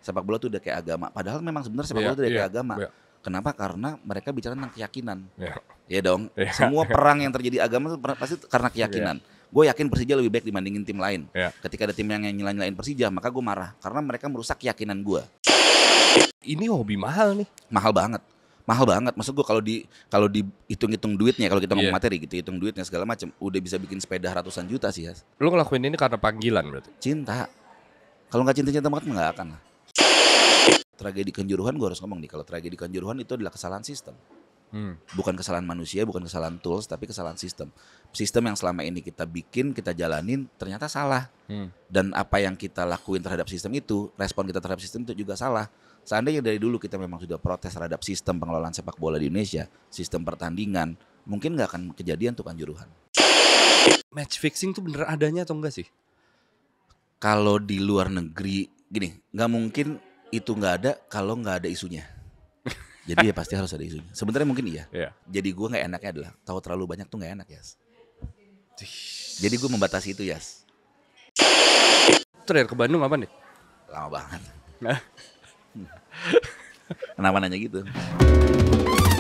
sepak bola tuh udah kayak agama. Padahal memang sebenarnya sepak bola tuh udah kayak agama. Kenapa? Karena mereka bicara tentang keyakinan. Ya dong. Semua perang yang terjadi agama tuh pasti karena keyakinan. Gue yakin Persija lebih baik dibandingin tim lain. Ketika ada tim yang nyela-nyelain Persija, maka gue marah karena mereka merusak keyakinan gue. Ini hobi mahal nih. Mahal banget. Maksud gue kalau dihitung-hitung duitnya, kalau kita ngomong materi gitu, hitung duitnya segala macam, udah bisa bikin sepeda ratusan juta sih, Yas. Lu ngelakuin ini karena panggilan berarti? Cinta. Kalau nggak cinta banget nggak akan lah. Tragedi Kanjuruhan gue harus ngomong nih, kalau tragedi Kanjuruhan itu adalah kesalahan sistem. Bukan kesalahan manusia, bukan kesalahan tools, tapi kesalahan sistem. Sistem yang selama ini kita bikin, kita jalanin, ternyata salah. Dan apa yang kita lakuin terhadap sistem itu, respon kita terhadap sistem itu juga salah. Seandainya dari dulu kita memang sudah protes terhadap sistem pengelolaan sepak bola di Indonesia, sistem pertandingan, mungkin nggak akan kejadian tuh Kanjuruhan. Match fixing tuh bener adanya atau enggak sih? Kalau di luar negeri, gini, nggak mungkin itu nggak ada kalau nggak ada isunya. Jadi ya pasti harus ada isunya. Sebenarnya mungkin iya. Jadi gue nggak enaknya adalah tahu terlalu banyak tuh nggak enak, Yas. Jadi gue membatasi itu, Yas. Terakhir ke Bandung apa nih? Lama banget. Kenapa nanya gitu?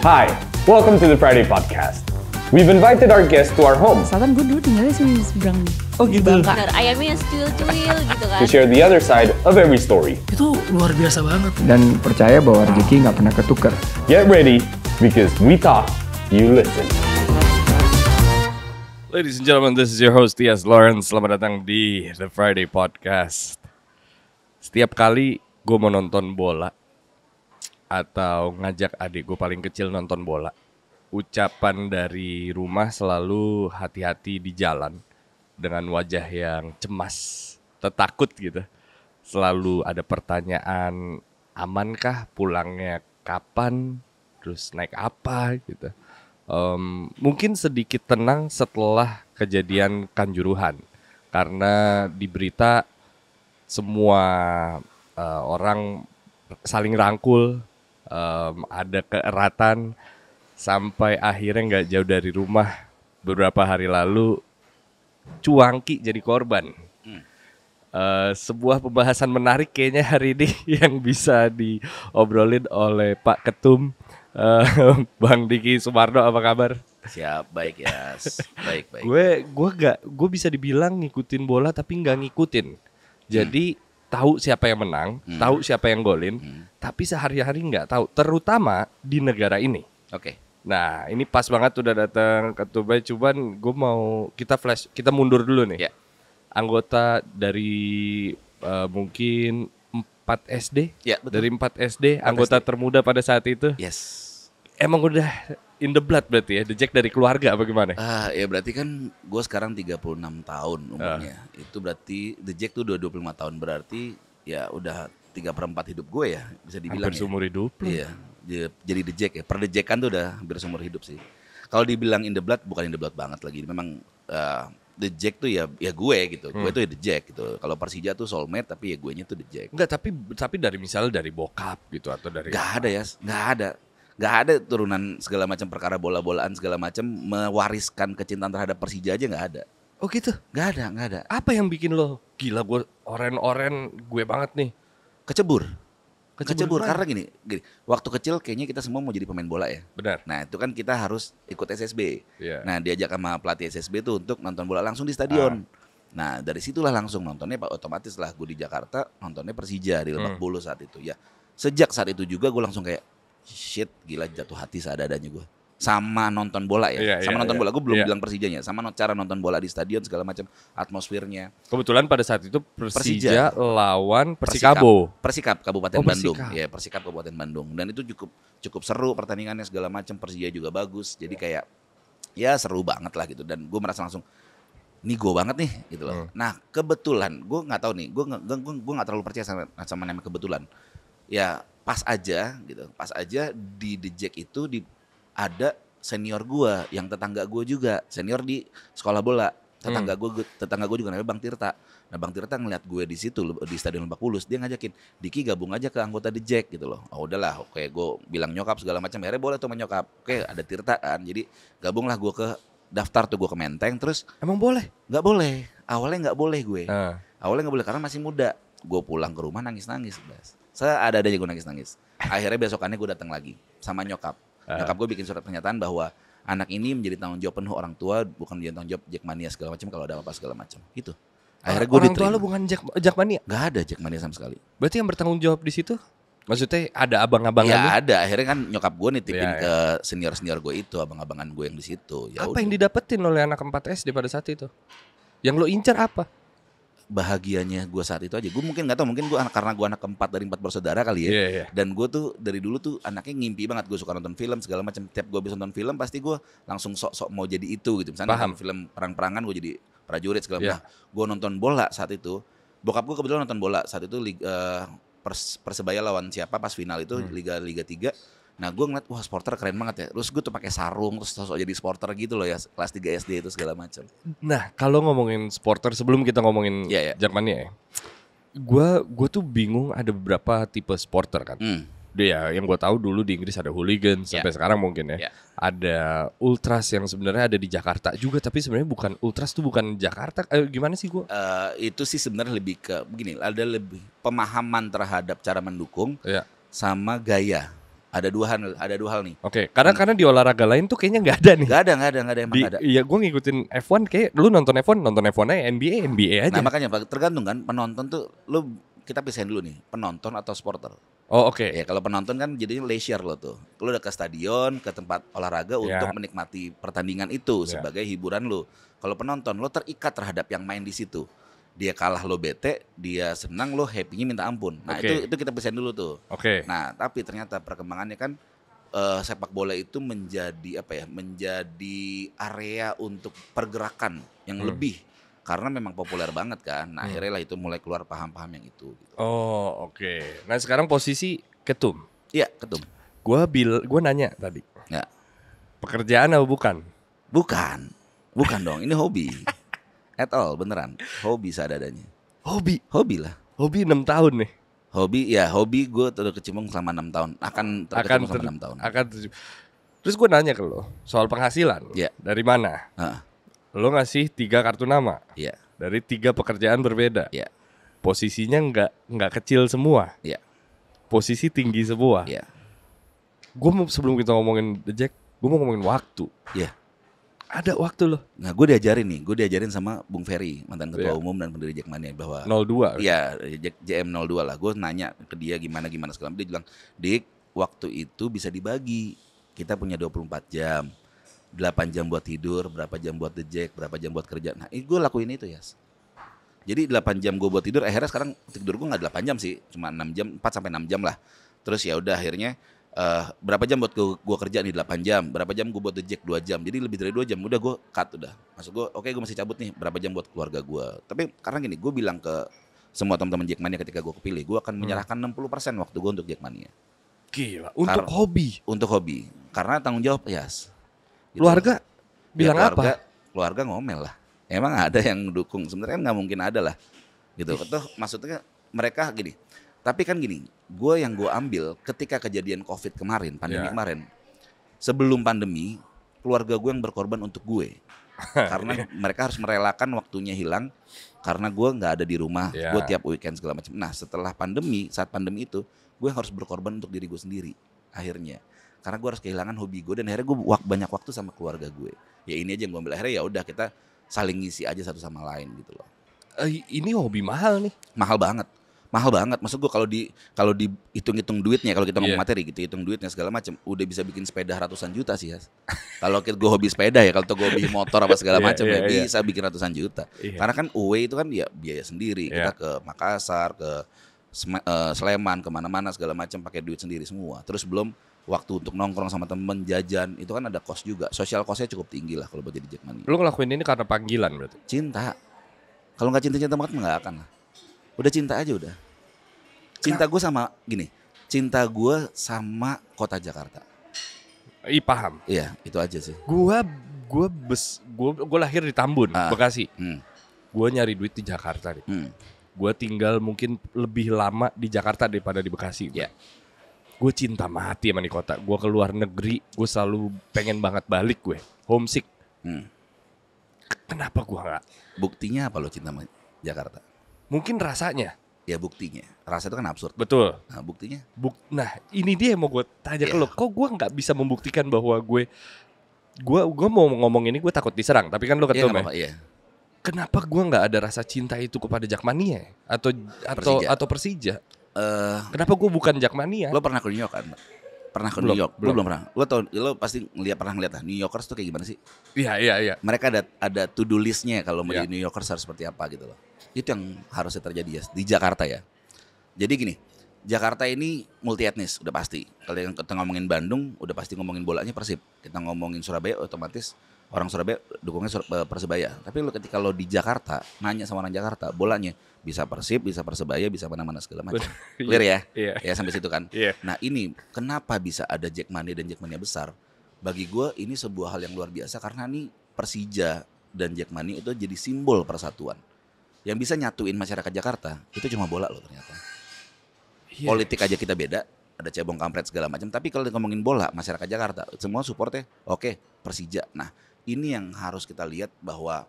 Hi, welcome to the Friday Podcast. We've invited our guests to our home. Selatan gue dulu tinggalnya sih di seberang. Oh gitu. Bener, ayamnya yang cuil-cuil gitu kan. To share the other side of every story. Itu luar biasa banget. Dan percaya bahwa rezeki nggak pernah ketukar. Get ready, because we talk, you listen. Ladies and gentlemen, this is your host Tias Lawrence. Selamat datang di The Friday Podcast. Setiap kali gue mau nonton bola atau ngajak adik gue paling kecil nonton bola, ucapan dari rumah selalu hati-hati di jalan dengan wajah yang cemas, takut gitu. Selalu ada pertanyaan, amankah, pulangnya kapan, terus naik apa gitu. Mungkin sedikit tenang setelah kejadian Kanjuruhan, karena di berita semua orang saling rangkul, ada keeratan, sampai akhirnya nggak jauh dari rumah beberapa hari lalu Cuangki jadi korban. Sebuah pembahasan menarik kayaknya hari ini yang bisa diobrolin oleh Pak Ketum. Bang Diki Sumardo, apa kabar? Siap, baik ya. Baik. Gue bisa dibilang ngikutin bola tapi nggak ngikutin. Jadi tahu siapa yang menang, tahu siapa yang golin, tapi sehari-hari nggak tahu. Terutama di negara ini. Oke. Nah, ini pas banget udah datang Ketum. Cuman gue mau kita mundur dulu nih. Anggota dari mungkin 4 SD. Ya, betul. Dari 4 SD, anggota termuda pada saat itu. Yes. Emang udah in the blood berarti ya, The Jack dari keluarga apa gimana? Ya berarti kan gue sekarang 36 tahun umurnya. Itu berarti The Jack tuh udah 25 tahun, berarti ya udah 3/4 hidup gue ya, bisa dibilang. Hampir seumur hidup. Iya, jadi The Jack ya. Per The Jack kan tuh udah hampir seumur hidup sih. Kalau dibilang in the blood, bukan in the blood banget lagi. Memang The Jack tuh ya gue gitu. Gue tuh ya The Jack gitu. Kalau Persija tuh soulmate, tapi ya guenya tuh The Jack. Enggak, tapi dari misalnya dari bokap gitu atau dari Gak ada turunan segala macam perkara bola-bolaan segala macam mewariskan kecintaan terhadap Persija aja nggak ada. Oh gitu? Nggak ada. Apa yang bikin lo gila, gue oren gue banget nih? Kecebur karena gini, waktu kecil kayaknya kita semua mau jadi pemain bola ya. Benar. Nah itu kan kita harus ikut SSB. Nah diajak sama pelatih SSB tuh untuk nonton bola langsung di stadion. Nah dari situlah langsung nontonnya otomatis lah gue di Jakarta nontonnya Persija di Lebak Bulus saat itu ya. Sejak saat itu juga gue langsung kayak shit, gila, jatuh hati seadanya gue sama nonton bola ya. Nonton bola, gue belum bilang Persijanya, sama cara nonton bola di stadion segala macam, atmosfernya. Kebetulan pada saat itu Persija lawan Persikabo. Persikap Kabupaten Bandung. Ya, Persikap Kabupaten Bandung. Dan itu cukup seru pertandingannya segala macam. Persija juga bagus. Jadi kayak ya seru banget lah gitu. Dan gue merasa langsung nih gue banget nih gitu loh. Nah kebetulan gue nggak tahu nih, gue nggak terlalu percaya sama namanya kebetulan. Ya pas aja di The Jack itu ada senior gue yang tetangga gue juga, senior di sekolah bola. Tetangga gue juga namanya Bang Tirta. Nah Bang Tirta ngeliat gue di situ di Stadion Lebak Bulus, dia ngajakin, Diki gabung aja ke anggota The Jack gitu loh. Oh udahlah, oke, gue bilang nyokap segala macam, akhirnya boleh tuh sama nyokap. Oke, ada Tirta kan, jadi gabunglah gue ke daftar tuh, gue ke Menteng. Terus emang boleh? Nggak boleh, awalnya nggak boleh gue. Awalnya nggak boleh karena masih muda. Gue pulang ke rumah nangis-nangis, Bas. Seada-adanya gue nangis. Akhirnya besokannya gue datang lagi sama nyokap. Nyokap gue bikin surat pernyataan bahwa anak ini menjadi tanggung jawab penuh orang tua, bukan menjadi tanggung jawab Jackmania segala macam kalau ada apa segala macam. Gitu. Akhirnya gue orang tua diterima. lu bukan Jackmania? Gak ada Jackmania sama sekali. Berarti yang bertanggung jawab di situ? Maksudnya ada Ya abang-abangannya? ada. Akhirnya kan nyokap gue nitipin Ya, ke senior-senior gue itu, abang-abangan gue yang di situ. Ya Apa udah. yang didapetin oleh anak 4 SD pada saat itu? Yang lo incar apa? Bahagianya gue saat itu aja. Gue mungkin nggak tahu, mungkin gue karena gue anak keempat dari 4 bersaudara kali ya. Iya. Dan gue tuh dari dulu tuh anaknya ngimpi banget. Gue suka nonton film segala macam. Tiap gue habis nonton film pasti gue langsung sok-sok mau jadi itu gitu. Misalnya Paham. nonton film perang-perangan gue jadi prajurit segala Iya. macam. Gue nonton bola saat itu. Bokap gue kebetulan nonton bola saat itu Persebaya lawan siapa pas final itu Liga 3. Nah gue ngeliat wah supporter keren banget ya. Terus gue tuh pakai sarung terus sok jadi supporter gitu loh ya, kelas 3 SD itu segala macam. Nah, kalau ngomongin supporter sebelum kita ngomongin Iya, iya. Jackmania ya. Gue tuh bingung ada beberapa tipe supporter kan. Dia yang gue tahu dulu di Inggris ada hooligans sampai sekarang mungkin ya. Ya. Ada ultras yang sebenarnya ada di Jakarta juga, tapi sebenarnya bukan ultras tuh bukan Jakarta. Gimana sih gue? Itu sih sebenarnya lebih ke begini, ada lebih pemahaman terhadap cara mendukung Ya. sama gaya. Ada dua hal nih. Oke, karena di olahraga lain tuh kayaknya nggak ada nih. Nggak ada emang nggak ada. Iya, gue ngikutin F1 kayak lu nonton F1 aja, NBA aja. Nah makanya tergantung kan penonton tuh, kita pisahin dulu nih, penonton atau supporter. Oh oke. Ya kalau penonton kan jadinya leisure lo tuh. Lo udah ke stadion, ke tempat olahraga untuk menikmati pertandingan itu sebagai hiburan lo. Kalau penonton lo terikat terhadap yang main di situ. Dia kalah lo bete, dia senang lo happy-nya minta ampun. Nah Oke. itu kita pisahin dulu tuh. Oke. Nah tapi ternyata perkembangannya kan sepak bola itu menjadi menjadi area untuk pergerakan yang lebih. Karena memang populer banget kan. Nah akhirnya lah itu mulai keluar paham-paham yang itu. Gitu. Oh oke. Nah sekarang posisi ketum. Iya ketum. Gue nanya tadi. Ya. Pekerjaan atau bukan? Bukan dong. Ini hobi. At all beneran. Hobi seadanya. Hobi lah. Hobi 6 tahun nih. Hobi gue terkecimpung selama 6 tahun. Akan terkecimpung selama 6 tahun. Terus gue nanya ke lo soal penghasilan. Iya. Dari mana? Lo ngasih 3 kartu nama. Iya. Dari 3 pekerjaan berbeda. Iya. Posisinya nggak kecil semua. Iya. Posisi tinggi semua. Iya. Gue sebelum kita ngomongin The Jack, gue mau ngomongin waktu. Iya. Ada waktu lo. Nah gue diajarin sama Bung Ferry, mantan ketua umum dan pendiri Jackmania bahwa 02. Iya, JM02 lah. Gue nanya ke dia gimana segala macam. Dia bilang, "Dik, waktu itu bisa dibagi. Kita punya 24 jam. 8 jam buat tidur, berapa jam buat The Jack, berapa jam buat kerja." Nah, gue lakuin itu, Yas. Jadi 8 jam gue buat tidur, akhirnya sekarang tidur gue enggak 8 jam sih, cuma 6 jam, 4 sampai 6 jam lah. Terus ya udah akhirnya berapa jam buat gue kerja nih 8 jam, berapa jam gue buat The Jack 2 jam. Jadi lebih dari 2 jam udah gue cut udah. Maksud gue, oke, gue masih cabut nih berapa jam buat keluarga gue. Tapi karena gini, gue bilang ke semua teman-teman Jackmania ketika gue kepilih, gue akan menyerahkan 60% waktu gue untuk Jackmania. Gila, untuk hobi. Untuk hobi. Karena tanggung jawab, Yas. Gitu. Keluarga bilang apa? Keluarga ngomel lah. Emang ada yang dukung? Sebenarnya nggak mungkin ada lah. Gitu. Tuh maksudnya mereka gini. Tapi kan gini, gue ambil ketika kejadian COVID kemarin, pandemi kemarin. Sebelum pandemi, keluarga gue yang berkorban untuk gue. Karena mereka harus merelakan waktunya hilang karena gue nggak ada di rumah. Gue tiap weekend segala macam. Nah setelah pandemi, saat pandemi itu, gue harus berkorban untuk diri gue sendiri. Akhirnya. Karena gue harus kehilangan hobi gue dan akhirnya gue banyak waktu sama keluarga gue. Ya ini aja yang gue ambil. Akhirnya ya udah kita saling ngisi aja satu sama lain gitu loh. Ini hobi mahal nih. Mahal banget. Maksud gue kalau dihitung-hitung duitnya, kalau kita ngomong materi gitu, hitung duitnya segala macam, udah bisa bikin sepeda ratusan juta sih, Yas. Kalau gue hobi sepeda ya, kalau gue hobi motor apa segala macam ya bisa bikin ratusan juta. Karena kan away itu kan ya biaya sendiri. Kita ke Makassar, ke Sleman, kemana-mana segala macam pakai duit sendiri semua. Terus belum waktu untuk nongkrong sama temen, jajan, itu kan ada cost juga. Social costnya cukup tinggi lah kalau buat jadi Jackmania. Lu ngelakuin ini karena panggilan berarti? Cinta. Kalau nggak cinta banget nggak akan lah. Udah cinta aja udah. Cinta gue sama gini. Cinta gue sama kota Jakarta. Paham. Iya, itu aja sih. Gue lahir di Tambun, Bekasi. Gue nyari duit di Jakarta nih. Gue tinggal mungkin lebih lama di Jakarta daripada di Bekasi. Ya. Gue cinta mati sama di kota. Gue keluar negeri, gue selalu pengen banget balik gue. Homesick. Kenapa gue nggak? Buktinya apa lo cinta sama Jakarta? Mungkin rasanya. Ya buktinya, rasa itu kan absurd. Betul. Nah buktinya, Nah ini dia yang mau gue tanya ke Iya. lo. Kok gue nggak bisa membuktikan bahwa gue mau ngomong ini gue takut diserang. Tapi kan lo iya ketum nggak ya. apa-apa, iya. Kenapa gue nggak ada rasa cinta itu kepada Jakmania Persija. atau Persija? Kenapa gue bukan Jakmania? Lo pernah ke New York kan? Pernah ke Belum, New York? belum. Belum pernah. Lo pasti pernah ngeliat lah New Yorkers tuh kayak gimana sih? Iya. Mereka ada to do listnya kalau mau Iya. jadi New Yorkers harus seperti apa gitu loh. Itu yang harusnya terjadi ya di Jakarta ya. Jadi gini, Jakarta ini multi etnis udah pasti. Kalau yang kita ngomongin Bandung udah pasti ngomongin bolanya Persib. Kita ngomongin Surabaya otomatis orang Surabaya dukungnya Persebaya. Tapi lo ketika lo di Jakarta nanya sama orang Jakarta bolanya bisa Persib, bisa Persebaya, bisa mana-mana segala macam. Clear ya? Iya. Ya sampai situ kan. Iya. Nah ini kenapa bisa ada Jackmania dan Jackmania besar? Bagi gue ini sebuah hal yang luar biasa karena nih Persija dan Jackmania itu jadi simbol persatuan. Yang bisa nyatuin masyarakat Jakarta itu cuma bola loh ternyata. Iya. Politik aja kita beda, ada cebong kampret segala macam. Tapi kalau ngomongin bola masyarakat Jakarta semua supportnya oke Persija. Nah ini yang harus kita lihat bahwa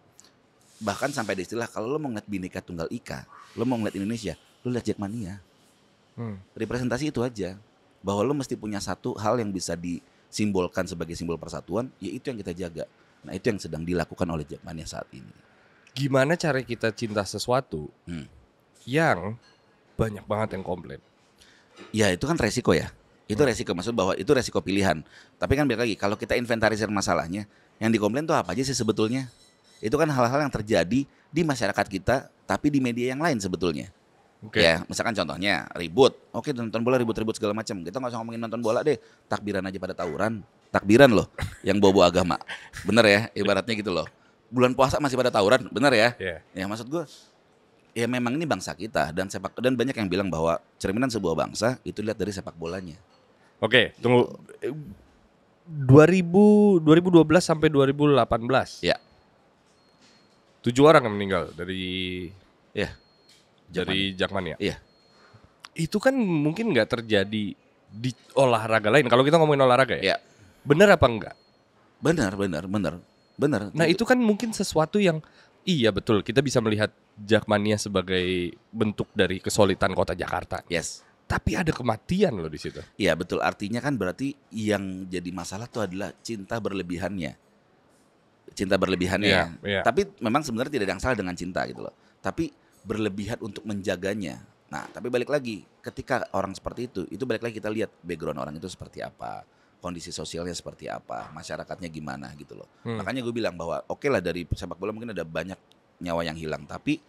bahkan sampai di istilah kalau lo mau ngeliat Bhinneka Tunggal Ika, lo mau ngeliat Indonesia, lo lihat Jackmania. Representasi itu aja bahwa lo mesti punya satu hal yang bisa disimbolkan sebagai simbol persatuan, yaitu yang kita jaga. Nah itu yang sedang dilakukan oleh Jackmania saat ini. Gimana cara kita cinta sesuatu yang banyak banget yang komplain? Ya itu kan resiko ya. Itu resiko, maksud bahwa itu resiko pilihan. Tapi kan balik lagi kalau kita inventarisir masalahnya, yang dikomplain tuh apa aja sih sebetulnya? Itu kan hal-hal yang terjadi di masyarakat kita, tapi di media yang lain sebetulnya. Oke. Ya, misalkan contohnya ribut. Oke, nonton bola ribut-ribut segala macam. Kita nggak usah ngomongin nonton bola deh. Takbiran aja pada tawuran. Takbiran loh, yang bobo agama. Bener ya, ibaratnya gitu loh. Bulan puasa masih pada tawuran, bener ya? Iya. Ya maksud gue, ya memang ini bangsa kita dan banyak yang bilang bahwa cerminan sebuah bangsa itu dilihat dari sepak bolanya. Oke, tunggu. 2012 sampai 2018. Ya. 7 orang yang meninggal dari Ya. Jakmania. Iya. Itu kan mungkin nggak terjadi di olahraga lain. Kalau kita ngomongin olahraga ya. Ya. Bener apa enggak? Benar. Nah itu kan mungkin sesuatu yang iya betul. Kita bisa melihat Jakmania sebagai bentuk dari kesolidan kota Jakarta. Yes. Tapi ada kematian loh di situ. Iya betul, artinya kan berarti yang jadi masalah tuh adalah cinta berlebihannya. Cinta berlebihannya. Iya. Tapi memang sebenarnya tidak ada yang salah dengan cinta gitu loh. Tapi berlebihan untuk menjaganya. Nah, tapi balik lagi, ketika orang seperti itu balik lagi kita lihat background orang itu seperti apa, kondisi sosialnya seperti apa, masyarakatnya gimana gitu loh. Makanya gue bilang bahwa oke lah dari sepak bola mungkin ada banyak nyawa yang hilang, tapi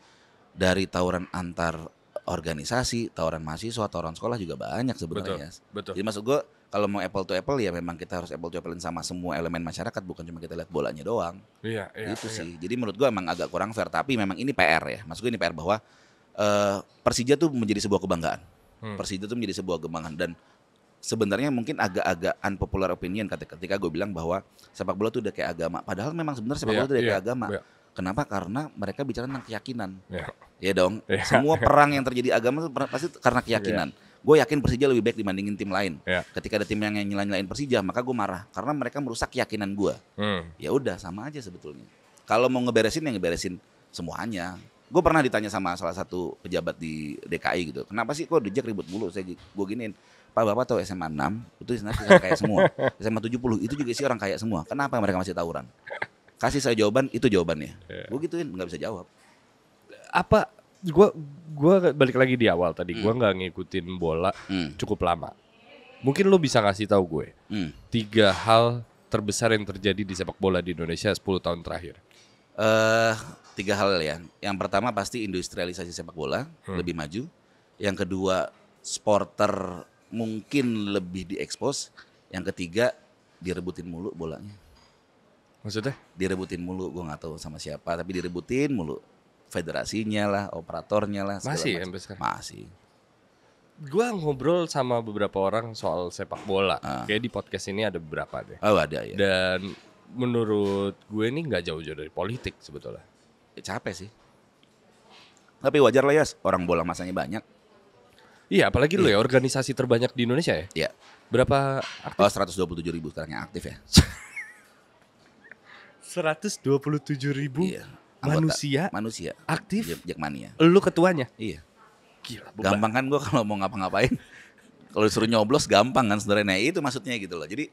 dari tawuran antar organisasi, tawuran mahasiswa, tawuran sekolah juga banyak sebenarnya. Betul. Jadi maksud gue kalau mau apple to apple ya memang kita harus apple to apple sama semua elemen masyarakat, bukan cuma kita lihat bolanya doang. Iya. Itu sih. Jadi menurut gue emang agak kurang fair, tapi memang ini PR ya. Maksud gue ini PR bahwa Persija tuh menjadi sebuah kebanggaan. Persija tuh menjadi sebuah kebanggaan dan sebenarnya mungkin agak-agak unpopular opinion ketika gue bilang bahwa sepak bola tuh udah kayak agama. Padahal memang sebenarnya sepak bola tuh udah kayak agama. Iya. Kenapa? Karena mereka bicara tentang keyakinan. Iya. Ya dong. Iya. Semua perang yang terjadi agama itu pasti karena keyakinan. Gue yakin Persija lebih baik dibandingin tim lain. Iya. Ketika ada tim yang nyela-nyelain Persija, maka gue marah karena mereka merusak keyakinan gue. Ya udah sama aja sebetulnya. Kalau mau ngeberesin ya ngeberesin semuanya. Gue pernah ditanya sama salah satu pejabat di DKI gitu. Kenapa sih kok The Jack ribut mulu? Gue giniin. Pak Bapak tahu SMA 6 itu sebenarnya orang kaya semua. SMA 70 itu juga isi orang kaya semua. Kenapa mereka masih tawuran? Kasih saya jawaban, itu jawabannya. Gue gituin nggak bisa jawab. Apa? Gue balik lagi di awal tadi. Gue nggak ngikutin bola cukup lama. Mungkin lo bisa ngasih tahu gue 3 hal terbesar yang terjadi di sepak bola di Indonesia 10 tahun terakhir. 3 hal ya. Yang pertama pasti industrialisasi sepak bola lebih maju. Yang kedua supporter mungkin lebih diekspos. Yang ketiga direbutin mulu bolanya. Maksudnya? Direbutin mulu, gue nggak tahu sama siapa, tapi direbutin mulu. Federasinya lah, operatornya lah. Masih macam. sampai sekarang? Masih. Gue ngobrol sama beberapa orang soal sepak bola. Kayak di podcast ini ada beberapa deh. Oh ada ya. Dan menurut gue ini nggak jauh-jauh dari politik sebetulnya. Capek sih. Tapi wajar lah ya, orang bola masanya banyak. Iya, apalagi lo ya organisasi terbanyak di Indonesia ya. Iya. Berapa aktif? Oh 127.000 sekarang yang aktif ya. 127.000 Iya. Anggota, manusia manusia aktif. Jackmania. Lu ketuanya. Iya. Gila, beban. Gampang kan gue kalau mau ngapa-ngapain, kalau disuruh nyoblos gampang kan sebenarnya. Nah, itu maksudnya gitu loh. Jadi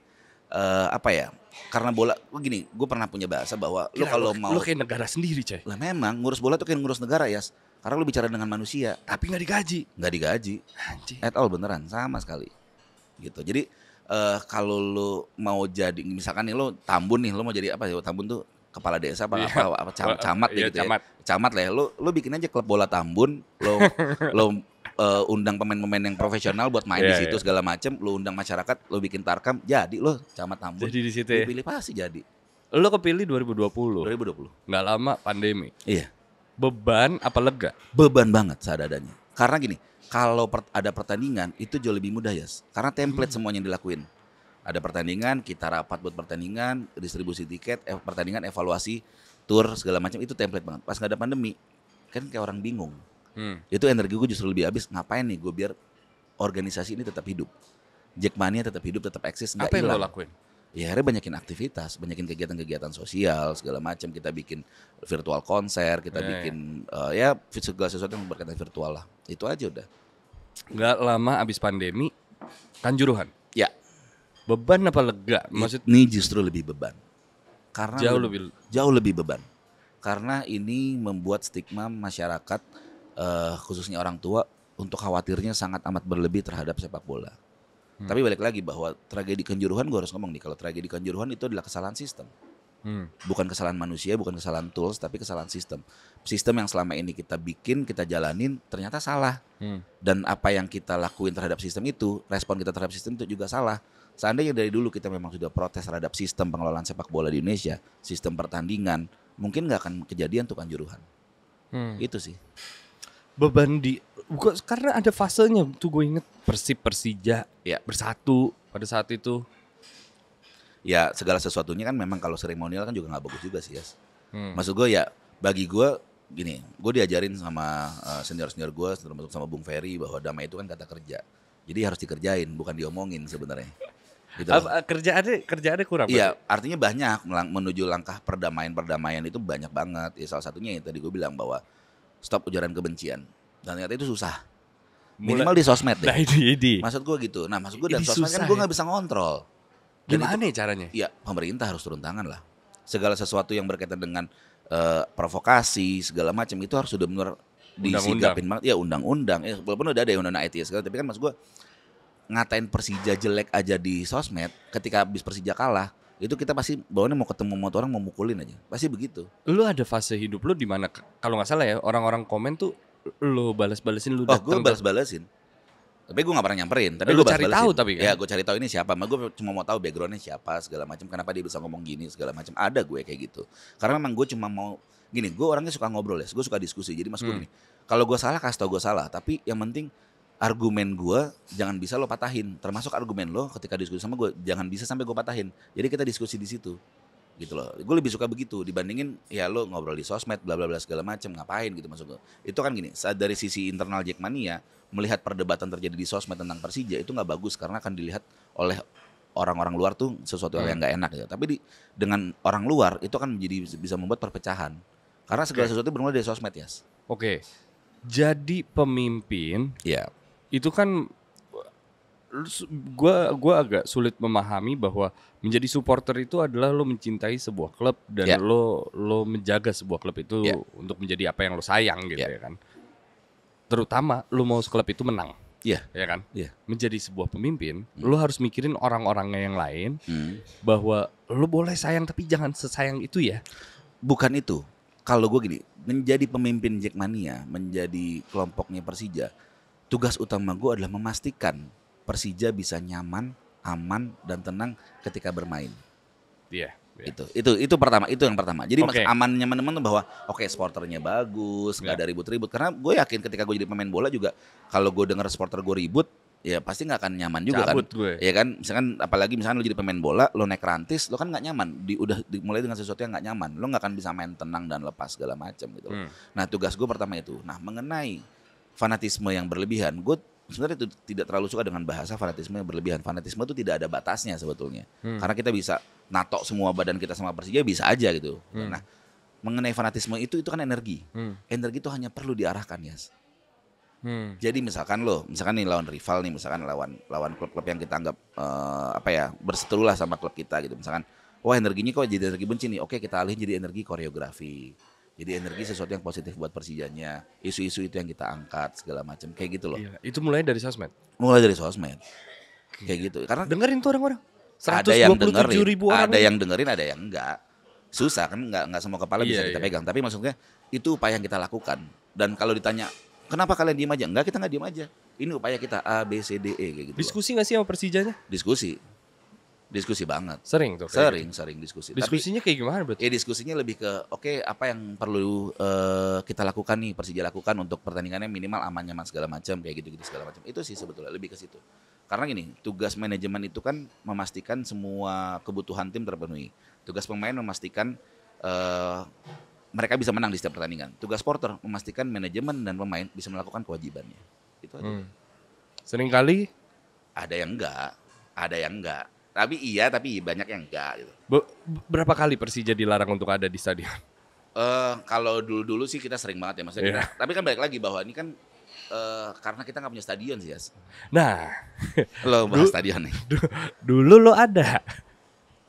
apa ya? Karena bola, gini, gue pernah punya bahasa bahwa lo Gila, kalau mau, lu kayak negara sendiri, coy. lah memang ngurus bola tuh kayak ngurus negara ya. Karena lo bicara dengan manusia, Tapi nggak digaji. nggak digaji, Anjing. at all beneran sama sekali. Gitu. Jadi kalau lo mau jadi, misalkan nih lo Tambun nih, lo mau jadi apa ya? Tambun tuh kepala desa apa, Iya. apa camat Iya, gitu camat. ya. Camat lah ya. Lo bikin aja klub bola Tambun, lo undang pemain-pemain yang profesional buat main di Iya, situ iya. segala macem, lo undang masyarakat, lo bikin tarkam, jadi lo camat Tambun. Jadi di situ ya. Dipilih pasti jadi. Lu kepilih 2020. 2020. Nggak lama pandemi. Iya. Beban apa lega? Beban banget seadanya. Karena gini, kalau ada pertandingan itu jauh lebih mudah ya. Karena template semuanya yang dilakuin. Ada pertandingan, kita rapat buat pertandingan, distribusi tiket, pertandingan, evaluasi, tour segala macam itu template banget. Pas nggak ada pandemi, kan kayak orang bingung. Itu energi gue justru lebih habis. Ngapain nih gue biar organisasi ini tetap hidup, Jackmania tetap hidup, tetap eksis, nggak Apa yang lo hilang. lakuin? Ya akhirnya banyakin aktivitas, banyakin kegiatan-kegiatan sosial segala macam. Kita bikin virtual konser, kita Iya, bikin ya segala sesuatu yang berkaitan virtual lah. Itu aja udah. Nggak lama abis pandemi, Kanjuruhan. Ya, Beban apa lega? Maksud ini justru lebih beban. Karena jauh lebih beban. Karena ini membuat stigma masyarakat khususnya orang tua untuk khawatirnya sangat amat berlebih terhadap sepak bola. Tapi balik lagi bahwa tragedi Kanjuruhan, gue harus ngomong nih, kalau tragedi Kanjuruhan itu adalah kesalahan sistem. Bukan kesalahan manusia, bukan kesalahan tools, tapi kesalahan sistem. Sistem yang selama ini kita bikin, kita jalanin, ternyata salah. Dan apa yang kita lakuin terhadap sistem itu, respon kita terhadap sistem itu juga salah. Seandainya dari dulu kita memang sudah protes terhadap sistem pengelolaan sepak bola di Indonesia, sistem pertandingan, mungkin nggak akan kejadian tuh Kanjuruhan. Itu sih. beban karena ada fasenya tuh, gue inget Persija Ya. bersatu pada saat itu. Ya segala sesuatunya kan memang kalau seremonial kan juga nggak bagus juga sih, Yas. Maksud gue ya, bagi gue gini, gue diajarin sama senior-senior gue, termasuk sama Bung Ferry, bahwa damai itu kan kata kerja. Jadi harus dikerjain, bukan diomongin sebenarnya. Gitu loh. Kerjaannya kurang. Iya, artinya banyak menuju langkah perdamaian itu banyak banget. Ya salah satunya yang tadi gue bilang bahwa stop ujaran kebencian. Dan ternyata itu susah. Minimal di sosmed deh. Nah, ini. Maksud gue gitu. Nah, maksud gue dan Ini sosmed susah kan gue ya. nggak bisa ngontrol. Dan Gimana ya caranya? Iya, pemerintah harus turun tangan lah. Segala sesuatu yang berkaitan dengan provokasi segala macam itu harus sudah benar disigapin banget. Ya undang-undang. Ya, walaupun udah ada yang undang IT segala, tapi kan maksud gue ngatain Persija jelek aja di sosmed, ketika habis Persija kalah, itu kita pasti bawaannya mau ketemu sama orang, mau mukulin aja. Pasti begitu. Lu ada fase hidup lu di mana kalau nggak salah ya, orang-orang komen tuh lu balas-balasin, lu Oh, gue datang. balas-balasin. Tapi gue gak pernah nyamperin. Tapi Lu gue cari tahu tapi kan? Ya gue cari tahu ini siapa. Gue cuma mau tahu backgroundnya siapa segala macam. Kenapa dia bisa ngomong gini segala macam. Ada gue kayak gitu. Karena memang gue cuma mau gini. Gue orangnya suka ngobrol ya. Gue suka diskusi. Jadi maksud gue gini. Kalau gue salah kasih tau gue salah. Tapi yang penting argumen gue jangan bisa lo patahin. Termasuk argumen lo ketika diskusi sama gue jangan bisa sampai gue patahin. Jadi kita diskusi di situ. Gitu loh. Gue lebih suka begitu dibandingin ya lo ngobrol di sosmed bla bla bla segala macam, ngapain gitu maksud gue. Itu kan gini, saat dari sisi internal Jackmania melihat perdebatan terjadi di sosmed tentang Persija itu nggak bagus karena akan dilihat oleh orang-orang luar tuh sesuatu hal yang nggak enak gitu. Tapi dengan orang luar itu akan menjadi bisa membuat perpecahan. Karena segala sesuatu bermula dari sosmed, Yas. Oke. Jadi pemimpin Iya. itu kan gua agak sulit memahami bahwa menjadi supporter itu adalah lo mencintai sebuah klub dan Ya. lo menjaga sebuah klub itu Ya. untuk menjadi apa yang lo sayang gitu Ya. ya kan. Terutama lo mau klub itu menang, Iya. ya kan? Iya. Menjadi sebuah pemimpin, lo harus mikirin orang-orangnya yang lain Hmm. bahwa lo boleh sayang tapi jangan sesayang itu ya. Bukan itu. Kalau gue gini, menjadi pemimpin Jackmania, menjadi kelompoknya Persija, tugas utama gue adalah memastikan Persija bisa nyaman, aman, dan tenang ketika bermain. Iya. Itu pertama, itu yang pertama. Jadi Oke. aman nyaman tuh bahwa oke supporternya bagus, nggak ada ribut-ribut. Karena gue yakin ketika gue jadi pemain bola juga, kalau gue dengar supporter gue ribut, ya pasti nggak akan nyaman juga Cabut kan. gue. Ya kan, apalagi misalkan lo jadi pemain bola, lo naik rantis, lo kan nggak nyaman. Mulai dengan sesuatu yang nggak nyaman, lo nggak akan bisa main tenang dan lepas segala macam gitu. Nah tugas gue pertama itu. Nah mengenai fanatisme yang berlebihan, gue sebenarnya tidak terlalu suka dengan bahasa fanatisme yang berlebihan. Fanatisme itu tidak ada batasnya sebetulnya. Karena kita bisa natok semua badan kita sama Persija bisa aja gitu. Nah, mengenai fanatisme itu kan energi. Energi itu hanya perlu diarahkan, Yas. Jadi misalkan nih lawan rival nih, misalkan lawan klub-klub yang kita anggap berseteru lah sama klub kita gitu. Misalkan, wah energinya kok jadi energi benci nih. Oke, kita alihin jadi energi koreografi. Jadi energi sesuatu yang positif buat Persijanya. Isu-isu itu yang kita angkat segala macam kayak gitu loh. Iya, itu mulai dari sosmed. Mulai dari sosmed. Kayak gitu. Karena Dengerin tuh orang-orang. ada yang 127 dengerin, ribu orang. ada yang dengerin, ada yang enggak. Susah kan, enggak semua kepala bisa kita pegang. Tapi maksudnya itu upaya yang kita lakukan. Dan kalau ditanya, kenapa kalian diem aja? Enggak, kita enggak diem aja. Ini upaya kita A, B, C, D, E kayak gitu. Diskusi nggak sih sama Persijanya? Diskusi banget. Sering tuh. kayak gitu. Sering diskusi. Diskusinya kayak gimana berarti? Diskusinya lebih ke apa yang perlu kita lakukan nih, Persija lakukan untuk pertandingannya minimal aman nyaman segala macam kayak gitu segala macam. Itu sih sebetulnya lebih ke situ. Karena gini, tugas manajemen itu kan memastikan semua kebutuhan tim terpenuhi. Tugas pemain memastikan mereka bisa menang di setiap pertandingan. Tugas porter memastikan manajemen dan pemain bisa melakukan kewajibannya. Itu aja. Seringkali Ada yang enggak. Tapi banyak yang enggak gitu. berapa kali Persija dilarang untuk ada di stadion? Kalau dulu sih kita sering banget ya maksudnya. Tapi kan balik lagi bahwa ini kan karena kita nggak punya stadion sih, Yas. Nah, Lo bahas stadion nih. dulu lo ada.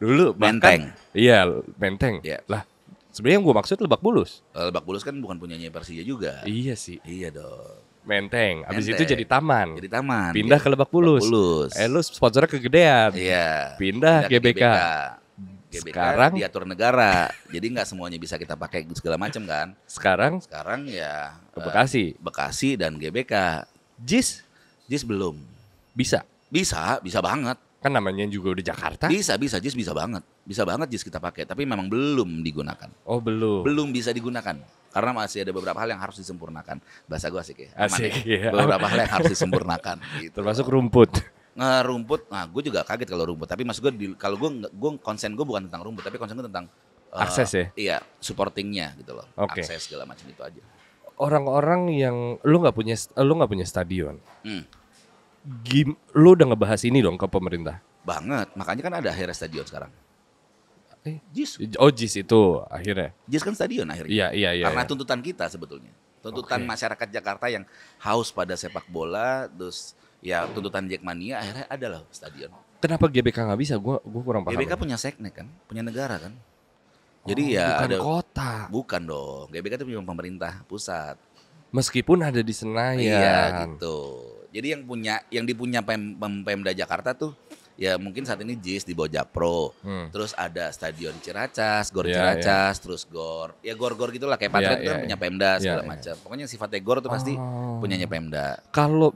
Dulu Menteng. Iya, Menteng. Iya. Lah, sebenarnya yang gue maksud Lebak Bulus. Lebak Bulus kan bukan punyanya Persija juga. Iya sih. Iya dong. Menteng. Abis Menteng. itu jadi taman. Jadi taman. Pindah ke Lebak Bulus. Lu sponsornya kegedean. Iya. Pindah GBK. GBK Sekarang diatur negara. Jadi nggak semuanya bisa kita pakai segala macam kan. Sekarang Ya ke Bekasi. Bekasi dan GBK. JIS belum. bisa. Bisa banget. Kan namanya juga udah Jakarta. Bisa JIS bisa banget. Bisa banget JIS kita pakai, tapi memang belum digunakan. Oh, belum. Belum bisa digunakan. Karena masih ada beberapa hal yang harus disempurnakan. Bahasa gue asik ya. Aman Asik, ya? iya. Beberapa hal yang harus disempurnakan. Gitu. Termasuk rumput. Rumput, gue juga kaget kalau rumput. Tapi maksud gue, kalau gue konsen gue bukan tentang rumput, tapi konsen gue tentang Akses ya? Iya, supportingnya gitu loh. Oke. Akses segala macam itu aja. Orang-orang yang lu nggak punya stadion. Hmm. Lu udah ngebahas ini dong ke pemerintah. Banget, makanya kan ada akhirnya stadion sekarang. JIS. Oh, JIS itu akhirnya. JIS kan stadion akhirnya. Iya. Karena tuntutan kita sebetulnya. Tuntutan masyarakat Jakarta yang haus pada sepak bola, terus ya tuntutan Jackmania akhirnya ada loh stadion. Kenapa GBK nggak bisa? Gua kurang paham. GBK punya seknek kan, punya negara kan. Jadi ya bukan ada kota. Bukan dong. GBK itu punya pemerintah pusat. Meskipun ada di Senayan. Iya gitu. Jadi yang dipunya Pemda Jakarta tuh ya mungkin saat ini JIS di bawah Jakpro. Terus ada Stadion Ciracas, Gor Ciracas, terus Gor gitulah kayak Patriot kan punya Pemda segala macam. Pokoknya sifatnya Gor tuh pasti punyanya Pemda. Kalau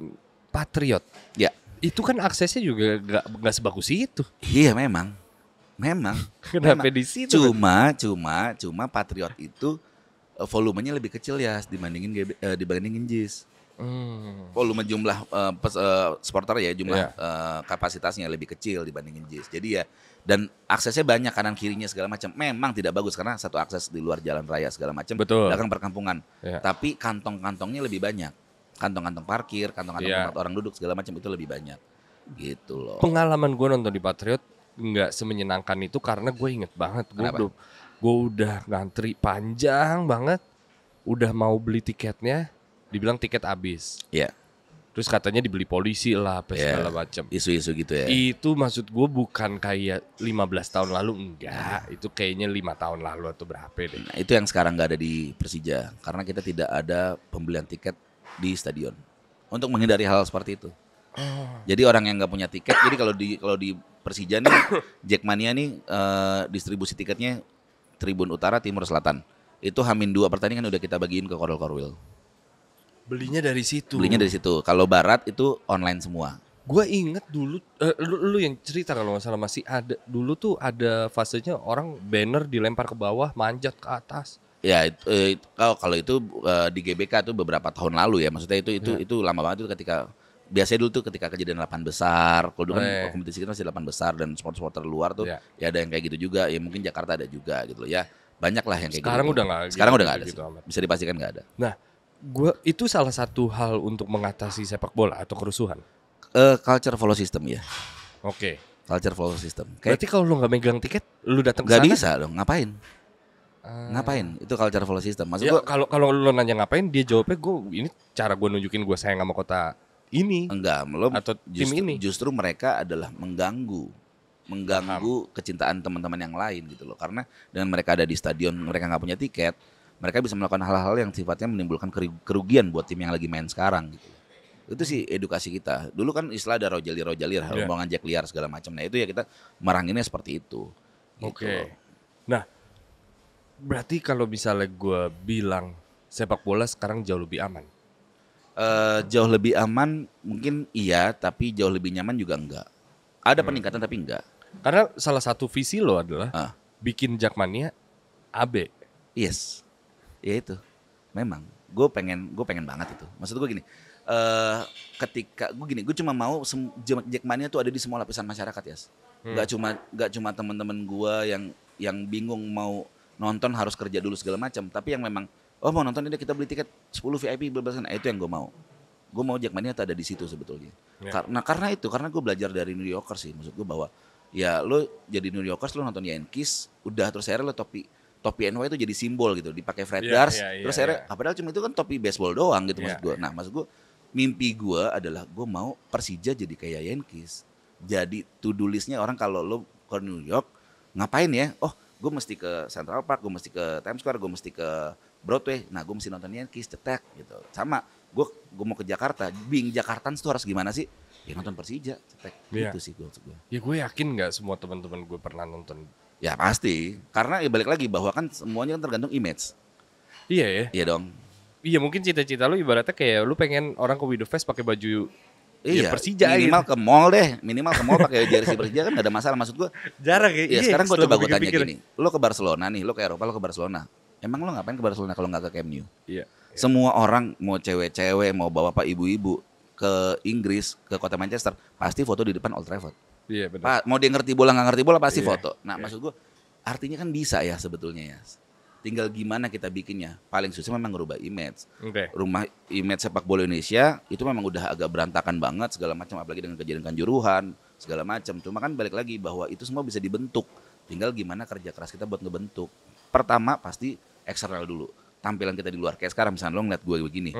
Patriot, Ya. itu kan aksesnya juga nggak sebagus itu. Iya memang. Kenapa di situ? Cuma Patriot itu volumenya lebih kecil ya dibandingin JIS. Volume jumlah supporter ya, jumlah kapasitasnya lebih kecil dibandingin JIS. Jadi ya, dan aksesnya banyak kanan kirinya segala macam. Memang tidak bagus karena satu akses di luar jalan raya segala macam, belakang perkampungan. Ya. Tapi kantong-kantongnya lebih banyak. Kantong-kantong parkir, kantong-kantong tempat orang duduk segala macam itu lebih banyak. Gitu loh. Pengalaman gue nonton di Patriot nggak semenyenangkan itu karena gue inget banget gue udah ngantri panjang banget, udah mau beli tiketnya, dibilang tiket habis. Iya. Terus katanya dibeli polisi lah, segala macam. Isu-isu gitu ya. Itu maksud gue bukan kayak 15 tahun lalu, enggak. Itu kayaknya 5 tahun lalu atau berapa deh. Nah, itu yang sekarang nggak ada di Persija karena kita tidak ada pembelian tiket di stadion untuk menghindari hal seperti itu. Jadi orang yang nggak punya tiket, jadi kalau di Persija nih, Jackmania nih distribusi tiketnya Tribun Utara, Timur, Selatan. Itu H-2 pertandingan udah kita bagiin ke Korwil. Belinya dari situ. Kalau Barat itu online semua. Gue inget dulu, lu yang cerita kalau nggak salah masih ada. Dulu tuh ada fasenya orang banner dilempar ke bawah, manjat ke atas. Ya kalau itu di GBK tuh beberapa tahun lalu ya. Maksudnya itu lama banget itu ketika biasanya dulu tuh ketika kejadian 8 besar. Kalau dulu kan kompetisi kita masih 8 besar dan sport-sporter luar tuh ya ada yang kayak gitu juga. Ya mungkin Jakarta ada juga gitu loh ya. Banyak lah yang kayak Sekarang gitu. udah nggak. Sekarang udah nggak ada. Gitu, bisa dipastikan nggak ada. Nah, itu salah satu hal untuk mengatasi sepak bola atau kerusuhan. Culture follow system ya. Oke. Culture follow system. Berarti kalau lu nggak megang tiket, lu datang ke sana? Nggak bisa dong. Ngapain? Ngapain? Itu culture follow system. Maksud Ya gue kalau lo nanya ngapain, dia jawabnya ini cara gue nunjukin gue sayang sama kota ini. enggak, lo Atau tim ini. justru mereka adalah mengganggu kecintaan teman-teman yang lain gitu loh. Karena dengan mereka ada di stadion, mereka nggak punya tiket, mereka bisa melakukan hal-hal yang sifatnya menimbulkan kerugian buat tim yang lagi main sekarang gitu. Itu sih edukasi kita. Dulu kan istilah ada rojalir, rombongan jack liar segala macam. Nah itu ya kita meranginnya seperti itu. Gitu Oke. loh. Nah, berarti kalau misalnya gue bilang sepak bola sekarang jauh lebih aman. Jauh lebih aman mungkin iya, tapi jauh lebih nyaman juga enggak. Ada peningkatan tapi enggak. Karena salah satu visi lo adalah Ah. bikin Jakmania AB. Yes, ya itu. Memang, gue pengen banget itu. Maksud gue gini, ketika gue cuma mau Jackmania tuh ada di semua lapisan masyarakat ya. Gak cuma teman-teman gue yang bingung mau nonton harus kerja dulu segala macam, tapi yang memang mau nonton ini kita beli tiket 10 VIP bebas, itu yang gue mau. Gue mau Jackmania tuh ada di situ sebetulnya. Ya. Karena gue belajar dari New Yorkers sih, maksud gue bahwa ya lo jadi New Yorkers, lo nonton Yankees, udah terus akhirnya lo topi NY itu jadi simbol gitu, dipakai Fred Durst, terus akhirnya padahal cuma itu kan topi baseball doang gitu maksud gue. Nah maksud gue mimpi gue adalah gue mau Persija jadi kayak Yankees, jadi to-do listnya orang kalau lo ke New York ngapain ya? Oh gue mesti ke Central Park, gue mesti ke Times Square, gue mesti ke Broadway. Nah gue mesti nonton Yankees, cetek gitu. Sama gue mau ke Jakarta, being Jakartans tuh harus gimana sih? Ya nonton Persija, cetek. Gitu sih gue. Ya gue yakin nggak semua teman-teman gue pernah nonton. Ya pasti, karena ya balik lagi bahwa kan semuanya kan tergantung image. Iya ya. Iya dong. Iya mungkin cita-cita lu ibaratnya kayak lu pengen orang ke Widow Fest pakai baju Iya, Persija minimal gitu. ke mall deh, minimal ke mall pakai jersey Persija kan gak ada masalah. Maksud gue, Jarang ya. ya sekarang gue setelah coba gue tanya pikir-pikir. gini, lo ke Barcelona nih, lo ke Eropa, lo ke Barcelona, emang lo ngapain ke Barcelona kalau nggak ke Camp Nou? Iya. Semua orang mau cewek-cewek, mau bapak ibu-ibu ke Inggris, ke kota Manchester, pasti foto di depan Old Trafford. Iya benar. Mau dia ngerti bola nggak ngerti bola pasti Iya, foto. Nah maksud gue, artinya kan bisa ya sebetulnya ya. Tinggal gimana kita bikinnya. Paling susah memang ngerubah image. Oke. Rumah image sepak bola Indonesia itu memang udah agak berantakan banget segala macam, apalagi dengan kejadian Kanjuruhan segala macam. Cuma kan balik lagi bahwa itu semua bisa dibentuk. Tinggal gimana kerja keras kita buat ngebentuk. Pertama pasti eksternal dulu. Tampilan kita di luar. Kayak sekarang misalnya lo ngeliat gue begini.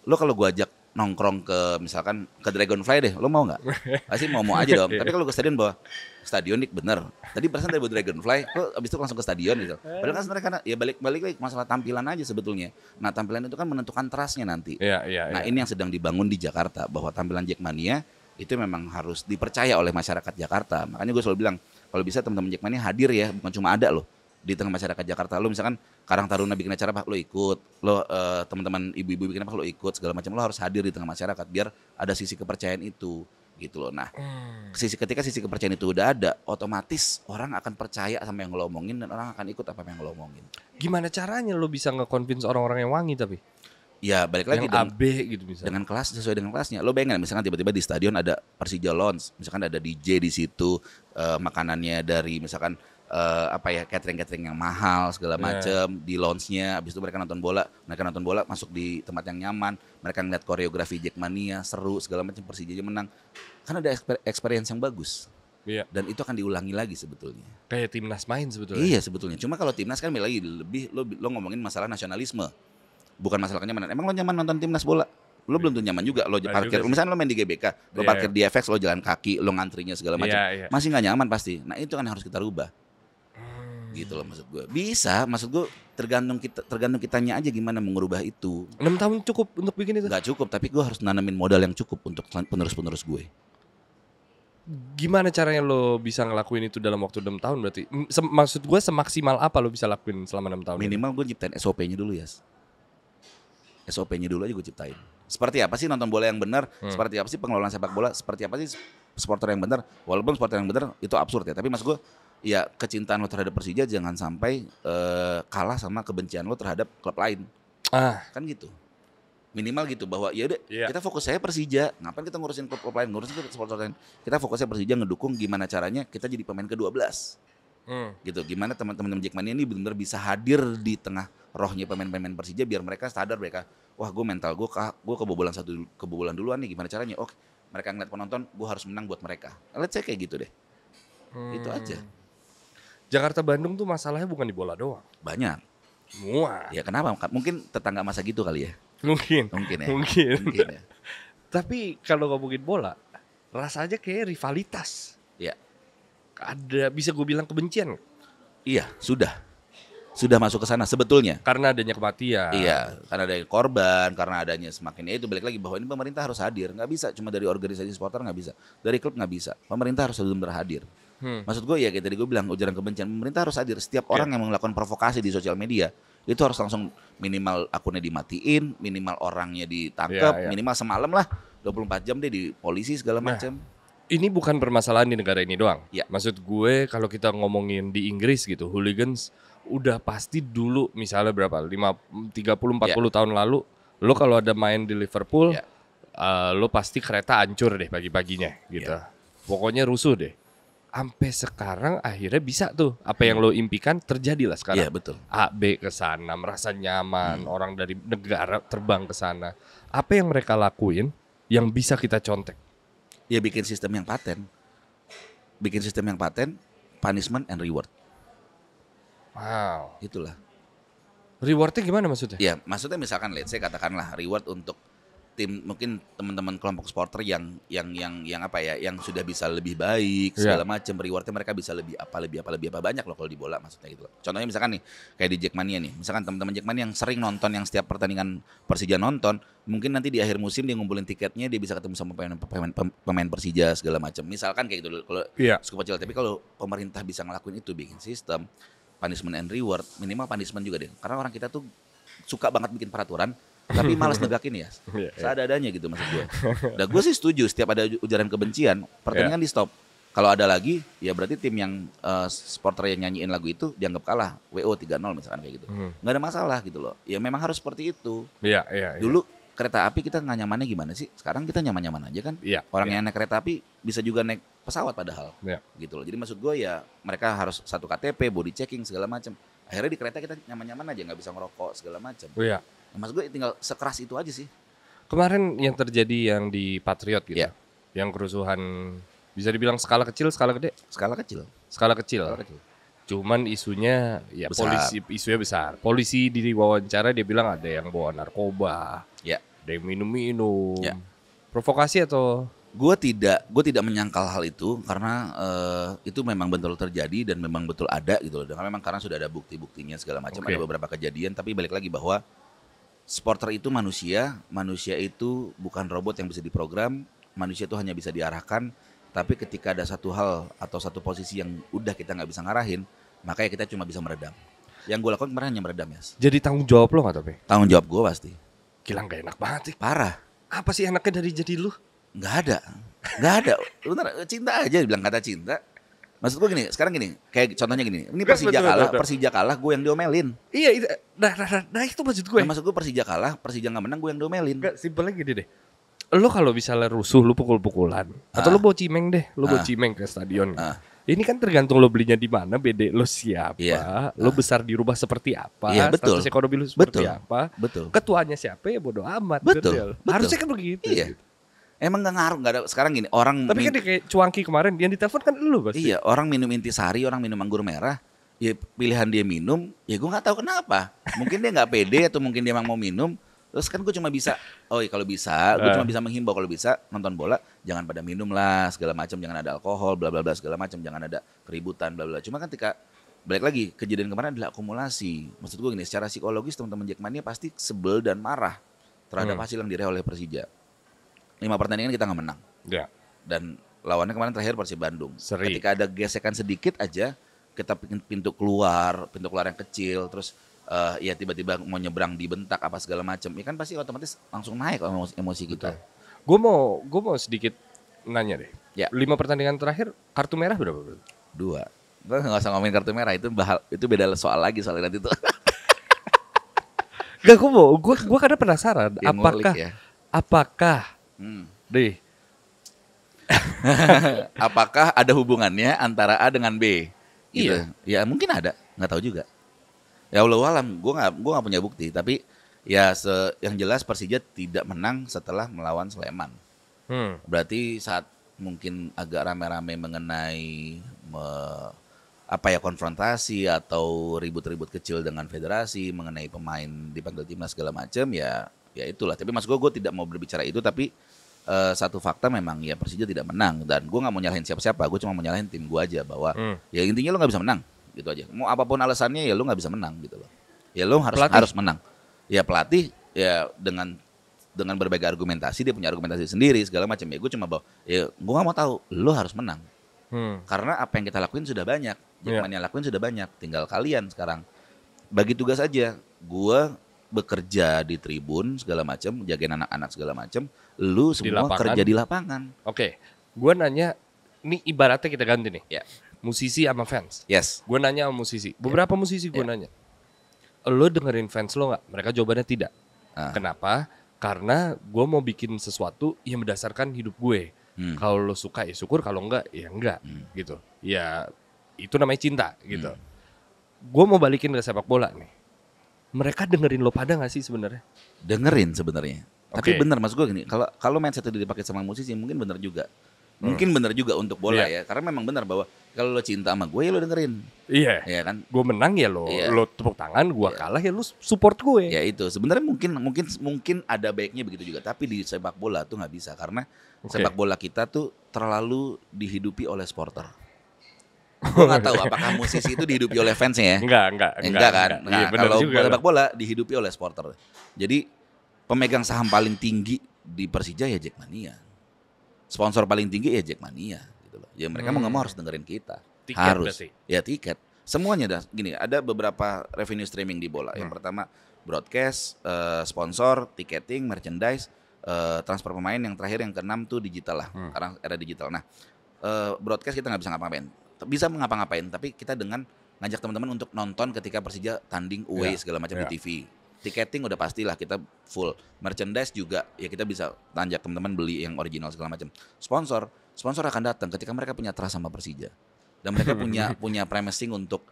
Lo kalau gue ajak nongkrong ke misalkan ke Dragonfly deh, lo mau nggak? Pasti mau aja dong. Tapi kalau ke stadion bahwa stadion nih bener. Tadi perasaan dari Dragonfly, lo abis itu langsung ke stadion gitu. Padahal kan sebenarnya karena ya balik lagi masalah tampilan aja sebetulnya. Nah tampilan itu kan menentukan trustnya nanti. Iya. Nah ini yang sedang dibangun di Jakarta bahwa tampilan Jackmania itu memang harus dipercaya oleh masyarakat Jakarta. Makanya gue selalu bilang kalau bisa teman-teman Jackmania hadir ya, bukan cuma ada loh di tengah masyarakat Jakarta. Lo misalkan Karang Taruna bikin acara apa, lo ikut. Lo teman-teman ibu-ibu bikin apa, lo ikut segala macam. Lo harus hadir di tengah masyarakat biar ada sisi kepercayaan itu gitu loh. Nah, ketika sisi kepercayaan itu udah ada, otomatis orang akan percaya sama yang lo omongin dan orang akan ikut apa yang lo omongin. Gimana caranya lo bisa nge-convince orang-orang yang wangi tapi? Ya balik lagi Yang AB gitu misalnya. dengan kelas sesuai dengan kelasnya. Lo bayangin misalkan tiba-tiba di stadion ada Persija Lounge, misalkan ada DJ di situ, makanannya dari misalkan catering yang mahal segala macam di lounge-nya. Habis itu mereka nonton bola masuk di tempat yang nyaman, mereka ngeliat koreografi Jackmania seru segala macam, Persija aja menang. Kan ada experience yang bagus. Iya. Dan itu akan diulangi lagi sebetulnya. Kayak timnas main sebetulnya. Iya sebetulnya. Cuma kalau timnas kan lebih lo ngomongin masalah nasionalisme. Bukan masalah kenyamanan. Emang lo nyaman nonton timnas bola? Lo belum tentu nyaman juga. Lo parkir, misalnya lo main di GBK, lo parkir di FX, lo jalan kaki, lo ngantrinya segala macam. Iya. Masih nggak nyaman pasti. Nah itu kan harus kita rubah. Gitu loh maksud gue. Bisa, maksud gue tergantung kitanya aja gimana mengubah itu. 6 tahun cukup untuk bikin itu? Gak cukup, tapi gue harus nanamin modal yang cukup untuk penerus-penerus gue. Gimana caranya lo bisa ngelakuin itu dalam waktu 6 tahun berarti? Maksud gue semaksimal apa lo bisa lakuin selama 6 tahun? Minimal gue ciptain SOP-nya dulu ya. SOP-nya dulu aja gue ciptain. Seperti apa sih nonton bola yang benar? Seperti apa sih pengelolaan sepak bola? Seperti apa sih supporter yang benar? Walaupun supporter yang benar itu absurd ya, tapi maksud gue ya kecintaan lo terhadap Persija jangan sampai kalah sama kebencian lo terhadap klub lain. Kan gitu. Minimal gitu bahwa ya udah kita fokus saya Persija, ngapain kita ngurusin klub lain, ngurusin supporter lain. Kita fokusnya Persija, ngedukung gimana caranya kita jadi pemain ke-12. Gitu. Gimana teman-teman Jackmania ini benar-benar bisa hadir di tengah rohnya pemain-pemain Persija biar mereka sadar mereka, wah gue mental gue kebobolan duluan nih, gimana caranya? Oke, mereka ngeliat penonton, gue harus menang buat mereka. Let's say kayak gitu deh. Itu aja. Jakarta Bandung tuh masalahnya bukan di bola doang. Banyak. Semua. Ya kenapa? Mungkin tetangga masa gitu kali ya. Mungkin Mungkin ya. Mungkin Mungkin ya. Tapi kalau ngomongin bola, rasanya kayak rivalitas. Iya. Ada bisa gue bilang kebencian. Iya, sudah masuk ke sana sebetulnya. Karena adanya kematian. Iya, karena ada korban, karena adanya semakin ya itu balik lagi bahwa ini pemerintah harus hadir. Nggak bisa cuma dari organisasi supporter, nggak bisa, dari klub nggak bisa. Pemerintah harus benar-benar hadir. Maksud gue ya kayak tadi gue bilang ujaran kebencian, pemerintah harus hadir. Setiap orang yang melakukan provokasi di sosial media itu harus langsung minimal akunnya dimatiin, minimal orangnya ditangkap, Iya. minimal semalam lah 24 jam deh di polisi segala macam. Ini bukan permasalahan di negara ini doang. Ya. Maksud gue kalau kita ngomongin di Inggris gitu, hooligans udah pasti dulu misalnya berapa? 30-40 tahun lalu, lo kalau ada main di Liverpool, Ya. lo pasti kereta hancur deh pagi-paginya gitu. Pokoknya rusuh deh. Sampai sekarang akhirnya bisa tuh apa yang lo impikan terjadi lah sekarang. Iya, betul. A, B ke sana merasa nyaman, orang dari negara terbang ke sana. Apa yang mereka lakuin yang bisa kita contek? Ya bikin sistem yang paten. Bikin sistem yang paten, punishment and reward. Wow. Itulah. Rewardnya gimana maksudnya? Ya, maksudnya misalkan let's say katakanlah reward untuk tim mungkin teman-teman kelompok supporter yang apa ya, yang sudah bisa lebih baik segala macam, rewardnya mereka bisa lebih apa banyak loh kalau di bola maksudnya gitu loh. Contohnya misalkan nih kayak di Jackmania nih, misalkan teman-teman Jackmania yang sering nonton yang setiap pertandingan Persija nonton, mungkin nanti di akhir musim dia ngumpulin tiketnya, dia bisa ketemu sama pemain Persija segala macam. Misalkan kayak gitu kalau skup kecil, tapi kalau pemerintah bisa ngelakuin itu, bikin sistem punishment and reward, minimal punishment juga deh. Karena orang kita tuh suka banget bikin peraturan tapi malas negakin ya, seadanya gitu maksud gue. Dan gue sih setuju setiap ada ujaran kebencian, pertandingan di stop. Kalau ada lagi, ya berarti tim yang supporter yang nyanyiin lagu itu dianggap kalah, WO 3-0 misalkan kayak gitu. Nggak ada masalah gitu loh. Ya memang harus seperti itu. Iya. Dulu kereta api kita nggak nyamannya gimana sih? Sekarang kita nyaman-nyaman aja kan. Iya, Orang yang naik kereta api bisa juga naik pesawat padahal. Iya. Gitu loh. Jadi maksud gue ya mereka harus satu KTP, body checking segala macam. Akhirnya di kereta kita nyaman-nyaman aja, nggak bisa ngerokok segala macam. Iya. Maksud gue tinggal sekeras itu aja sih. Kemarin yang terjadi yang di Patriot gitu. Iya. Yang kerusuhan bisa dibilang skala kecil, skala gede? Skala kecil. Skala kecil. Skala kecil. Cuman isunya ya Besar. isunya besar. Polisi di wawancara dia bilang ada yang bawa narkoba, Ya. ada yang minum-minum. Ya. Provokasi atau Gue tidak menyangkal hal itu karena itu memang betul terjadi dan memang betul ada gitu loh. Dan memang karena sudah ada bukti-buktinya segala macam, Oke. ada beberapa kejadian. Tapi balik lagi bahwa supporter itu manusia itu bukan robot yang bisa diprogram. Manusia itu hanya bisa diarahkan. Tapi ketika ada satu hal atau satu posisi yang udah kita nggak bisa ngarahin, makanya kita cuma bisa meredam. Yang gue lakukan kemarin hanya meredam ya. jadi tanggung jawab lo nggak tapi? Tanggung jawab gue pasti. Gila nggak enak banget sih. Parah. Apa sih enaknya dari jadi lu? Nggak ada. Bener, cinta aja bilang kata cinta. Maksud gue gini, sekarang gini, kayak contohnya gini, ini Betul. Persija kalah, gue yang diomelin. Iya, nah itu maksud gue. Nah, maksud gue Persija kalah, Persija nggak menang, gue yang diomelin. Enggak, simpelnya gini deh. Lo kalau misalnya rusuh, lo pukul-pukulan. Atau lo bawa cimeng deh, lo bawa cimeng ke stadion. Ini kan tergantung lo belinya di mana, bede lo siapa, Iya. lo besar di rumah seperti apa, Iya, betul. status ekonomi lo seperti Betul. apa, Betul. ketuanya siapa ya bodo amat. Betul. Harusnya kan begitu. Iya. Emang nggak ngaruh, nggak ada. Sekarang gini, orang Tapi kan dia kayak cuangki kemarin, yang ditelepon kan lo pasti. iya, orang minum intisari, orang minum anggur merah, ya pilihan dia minum, ya gue nggak tahu kenapa. Mungkin dia nggak pede atau mungkin dia emang mau minum. Terus kan gue cuma bisa, kalau bisa, gue cuma bisa menghimbau kalau bisa nonton bola jangan pada minum lah segala macam, jangan ada alkohol, bla bla bla segala macam, jangan ada keributan, bla bla. Cuma kan ketika balik lagi kejadian kemarin adalah akumulasi. Maksud gue gini, secara psikologis teman-teman Jackmania pasti sebel dan marah terhadap hasil yang diraih oleh Persija. 5 pertandingan kita nggak menang. Ya. Dan lawannya kemarin terakhir Persib Bandung. Seri. Ketika ada gesekan sedikit aja, kita bikin pintu keluar yang kecil, terus ya tiba-tiba mau nyebrang dibentak apa segala macam, ya kan pasti otomatis langsung naik emosi kita. Gue mau sedikit nanya deh. Ya. 5 pertandingan terakhir kartu merah berapa? 2. Gue nggak usah ngomongin kartu merah, itu beda soal lagi soalnya nanti tuh. Gak, gue kadang penasaran Ya, ngulik ya. apakah deh Apakah ada hubungannya antara A dengan B? Gitu. Iya. Ya mungkin ada, nggak tahu juga. Ya Allah alam, gue nggak punya bukti. Tapi ya yang jelas Persija tidak menang setelah melawan Sleman. Berarti saat mungkin agak rame-rame mengenai konfrontasi atau ribut-ribut kecil dengan federasi mengenai pemain dipanggil timnas segala macam ya itulah. Tapi maksud gue tidak mau berbicara itu, tapi satu fakta memang ya Persija tidak menang, dan gue nggak mau nyalahin siapa-siapa, gue cuma mau nyalahin tim gue aja bahwa ya intinya lo nggak bisa menang gitu aja. Mau apapun alasannya ya lo nggak bisa menang gitu loh. Ya lo harus menang. Ya pelatih ya dengan berbagai argumentasi, dia punya argumentasi sendiri segala macam. Ya gue cuma bawa, ya gue nggak mau tahu, lo harus menang. Karena apa yang kita lakuin sudah banyak, yang lakuin sudah banyak, tinggal kalian sekarang bagi tugas aja. Gue bekerja di tribun segala macam, jagain anak-anak segala macam, lu semua kerja di lapangan. Oke, gue nanya, ini ibaratnya kita ganti nih, Ya. musisi sama fans. Yes. Gue nanya sama musisi, beberapa musisi gue nanya, lo dengerin fans lo nggak? Mereka jawabannya tidak. Kenapa? Karena gue mau bikin sesuatu yang berdasarkan hidup gue. Kalau lo suka ya syukur, kalau enggak ya enggak gitu. Ya itu namanya cinta gitu. Gue mau balikin ke sepak bola nih. Mereka dengerin lo pada nggak sih sebenarnya? Dengerin sebenarnya. Tapi Oke. benar maksud gue gini, kalau mindset itu dipakai sama musisi mungkin benar juga. Mungkin benar juga untuk bola ya. Karena memang benar bahwa kalau lo cinta sama gue ya lo dengerin. Iya. Ya kan? Gue menang ya lo Iya. lo tepuk tangan, gue kalah ya lo support gue. Ya itu sebenarnya mungkin ada baiknya begitu juga, tapi di sepak bola tuh nggak bisa karena sepak bola kita tuh terlalu dihidupi oleh supporter. Gue nggak tahu apakah musisi itu dihidupi oleh fansnya ya. Enggak kan? Iya, Nah, benar kalau juga sepak lo. bola dihidupi oleh supporter. Jadi pemegang saham paling tinggi di Persija ya Jackmania. Sponsor paling tinggi ya Jackmania gitu loh. Ya mereka mau nggak mau harus dengerin kita. Tiket harus. berarti? Ya tiket. Semuanya dah gini, ada beberapa revenue streaming di bola. Yang pertama broadcast, sponsor, ticketing, merchandise, transfer pemain, yang terakhir yang keenam tuh digital lah. Sekarang era digital. Nah, broadcast kita nggak bisa ngapa-ngapain. Bisa ngapa-ngapain, tapi kita dengan ngajak teman-teman untuk nonton ketika Persija tanding away segala macam di TV. Ticketing udah pastilah kita full. Merchandise juga ya kita bisa ngajak teman-teman beli yang original segala macam. Sponsor akan datang ketika mereka punya trust sama Persija. Dan mereka punya promising untuk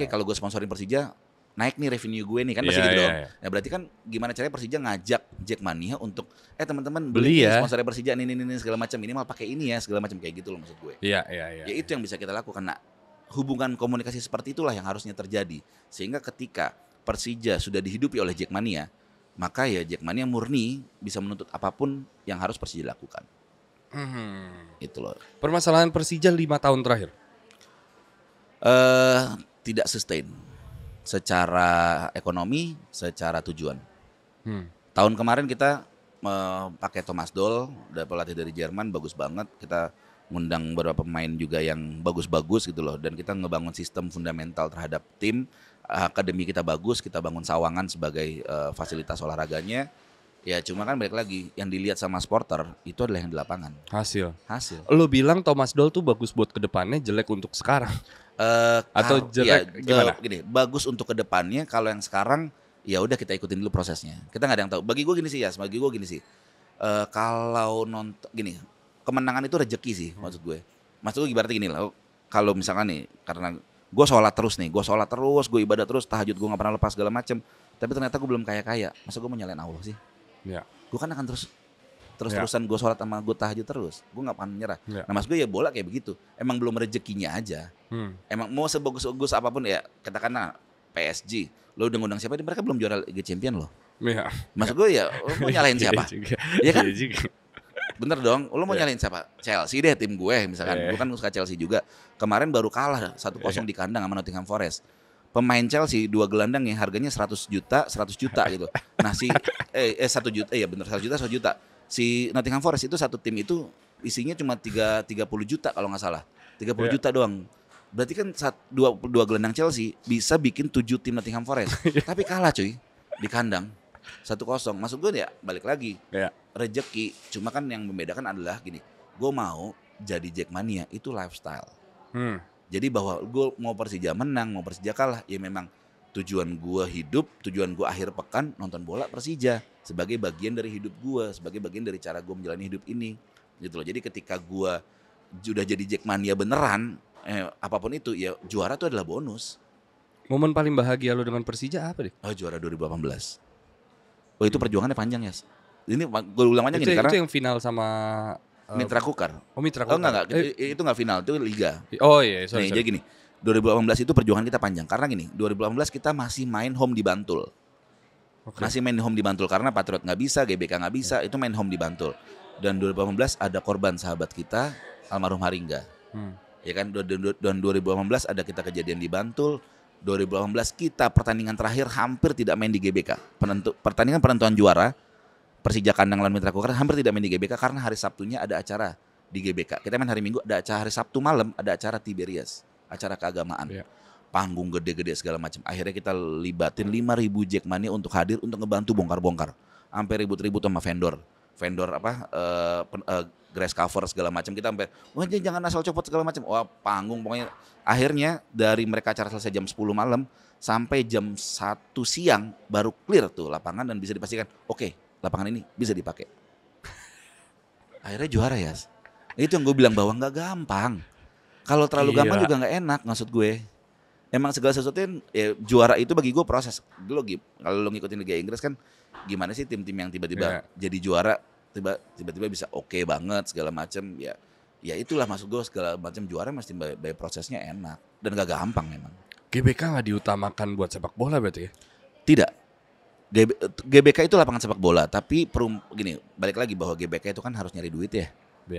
kalau gue sponsorin Persija naik nih revenue gue nih kan pasti gitu dong. Nah berarti kan gimana caranya Persija ngajak Jackmania untuk teman-teman beli ya. sponsornya Persija ini segala macam, ini malah pakai ini ya segala macam kayak gitu loh maksud gue. Iya. Ya itu yang bisa kita lakukan. Nah, hubungan komunikasi seperti itulah yang harusnya terjadi. Sehingga ketika Persija sudah dihidupi oleh Jackmania, maka ya Jackmania murni bisa menuntut apapun yang harus Persija lakukan. Itu loh. Permasalahan Persija 5 tahun terakhir. Tidak sustain secara ekonomi, secara tujuan. Tahun kemarin kita pakai Thomas Doll, udah pelatih dari Jerman, bagus banget. Kita ngundang beberapa pemain juga yang bagus-bagus gitu loh. Dan kita ngebangun sistem fundamental terhadap tim. Akademi kita bagus, kita bangun Sawangan sebagai fasilitas olahraganya. Ya cuma kan balik lagi, yang dilihat sama supporter itu adalah yang di lapangan. Hasil. Lo Lo bilang Thomas Doll tuh bagus buat kedepannya, jelek untuk sekarang. Atau jelek gimana? Gini, bagus untuk kedepannya. Kalau yang sekarang ya udah kita ikutin dulu prosesnya. Kita nggak ada yang tahu. Bagi gue gini sih ya, bagi gue gini sih. Kalau nonton gini, kemenangan itu rezeki sih maksud gue. Maksud gue ibaratnya gini lah. Kalau misalkan nih, karena gue sholat terus, gue ibadah terus, tahajud gue nggak pernah lepas segala macem. Tapi ternyata gue belum kaya. Masa gue mau nyalain Allah sih? Ya. Gue kan akan terus-terusan gue sholat sama gue tahajud terus. Gue gak akan menyerah. Nah maksud gue ya bola kayak begitu. Emang belum rezekinya aja. Emang mau sebagus-bagus apapun ya, katakanlah PSG. Lo udah ngundang siapa? Mereka belum juara Liga Champion loh. Iya. Maksud gue ya lo mau nyalahin siapa? Iya kan? juga. Bener dong. Lo mau nyalahin siapa? Chelsea deh tim gue misalkan. Gue kan suka Chelsea juga. Kemarin baru kalah 1-0 di kandang sama Nottingham Forest. Pemain Chelsea 2 gelandang ya harganya 100 juta gitu. Nah 1 juta, iya bener 100 juta. Si Nottingham Forest itu satu tim itu isinya cuma 30 juta kalau nggak salah. 30 juta doang. Berarti kan dua gelandang Chelsea bisa bikin 7 tim Nottingham Forest. Tapi kalah cuy di kandang 1-0. Maksud gue ya balik lagi. Rezeki. Cuma kan yang membedakan adalah gini. Gue mau jadi Jackmania itu lifestyle. Jadi bahwa gue mau Persija menang, mau Persija kalah, ya memang tujuan gue hidup, tujuan gue akhir pekan nonton bola Persija sebagai bagian dari hidup gue, sebagai bagian dari cara gue menjalani hidup ini, gitu loh. Jadi ketika gue sudah jadi Jackmania beneran, apapun itu ya juara itu adalah bonus. Momen paling bahagia lo dengan Persija apa deh? Oh juara 2018. Oh itu perjuangannya panjang ya. Ini gue ulang aja gini karena itu yang final sama Mitra Kukar. Mitra Oh Kukar. enggak, itu enggak final, itu liga. Oh iya, sorry. Nih, jadi gini, 2018 itu perjuangan kita panjang karena gini, 2018 kita masih main home di Bantul. Masih main home di Bantul karena Patriot nggak bisa, GBK nggak bisa, itu main home di Bantul. Dan 2018 ada korban sahabat kita, almarhum Haringga. Ya kan, dan 2018 ada kita kejadian di Bantul. 2018 kita pertandingan terakhir hampir tidak main di GBK. Pertandingan penentuan juara Persija kandang lawan Mitra Kukar hampir tidak main di GBK karena hari Sabtunya ada acara di GBK. Kita main hari Minggu, ada acara hari Sabtu malam ada acara Tiberias, acara keagamaan. Panggung gede-gede segala macam. Akhirnya kita libatin 5.000 Jackmania untuk hadir untuk ngebantu bongkar-bongkar. Sampai ribut-ribut sama vendor grass cover segala macam. Kita sampai wah jangan asal copot segala macam. Wah, panggung pokoknya. Akhirnya dari mereka acara selesai jam 10 malam sampai jam 1 siang baru clear tuh lapangan dan bisa dipastikan oke, lapangan ini bisa dipakai. Akhirnya juara ya. Itu yang gue bilang bahwa nggak gampang. Kalau terlalu gampang juga nggak enak, maksud gue. Emang segala sesuatu ya, juara itu bagi gue proses. Kalau lo ngikutin Liga Inggris kan gimana sih tim-tim yang tiba-tiba jadi juara tiba-tiba bisa oke banget segala macam ya itulah maksud gue, segala macam juara mesti by prosesnya enak dan gak gampang memang. GBK nggak diutamakan buat sepak bola berarti ya? Tidak. GBK itu lapangan sepak bola, tapi gini, balik lagi bahwa GBK itu kan harus nyari duit ya.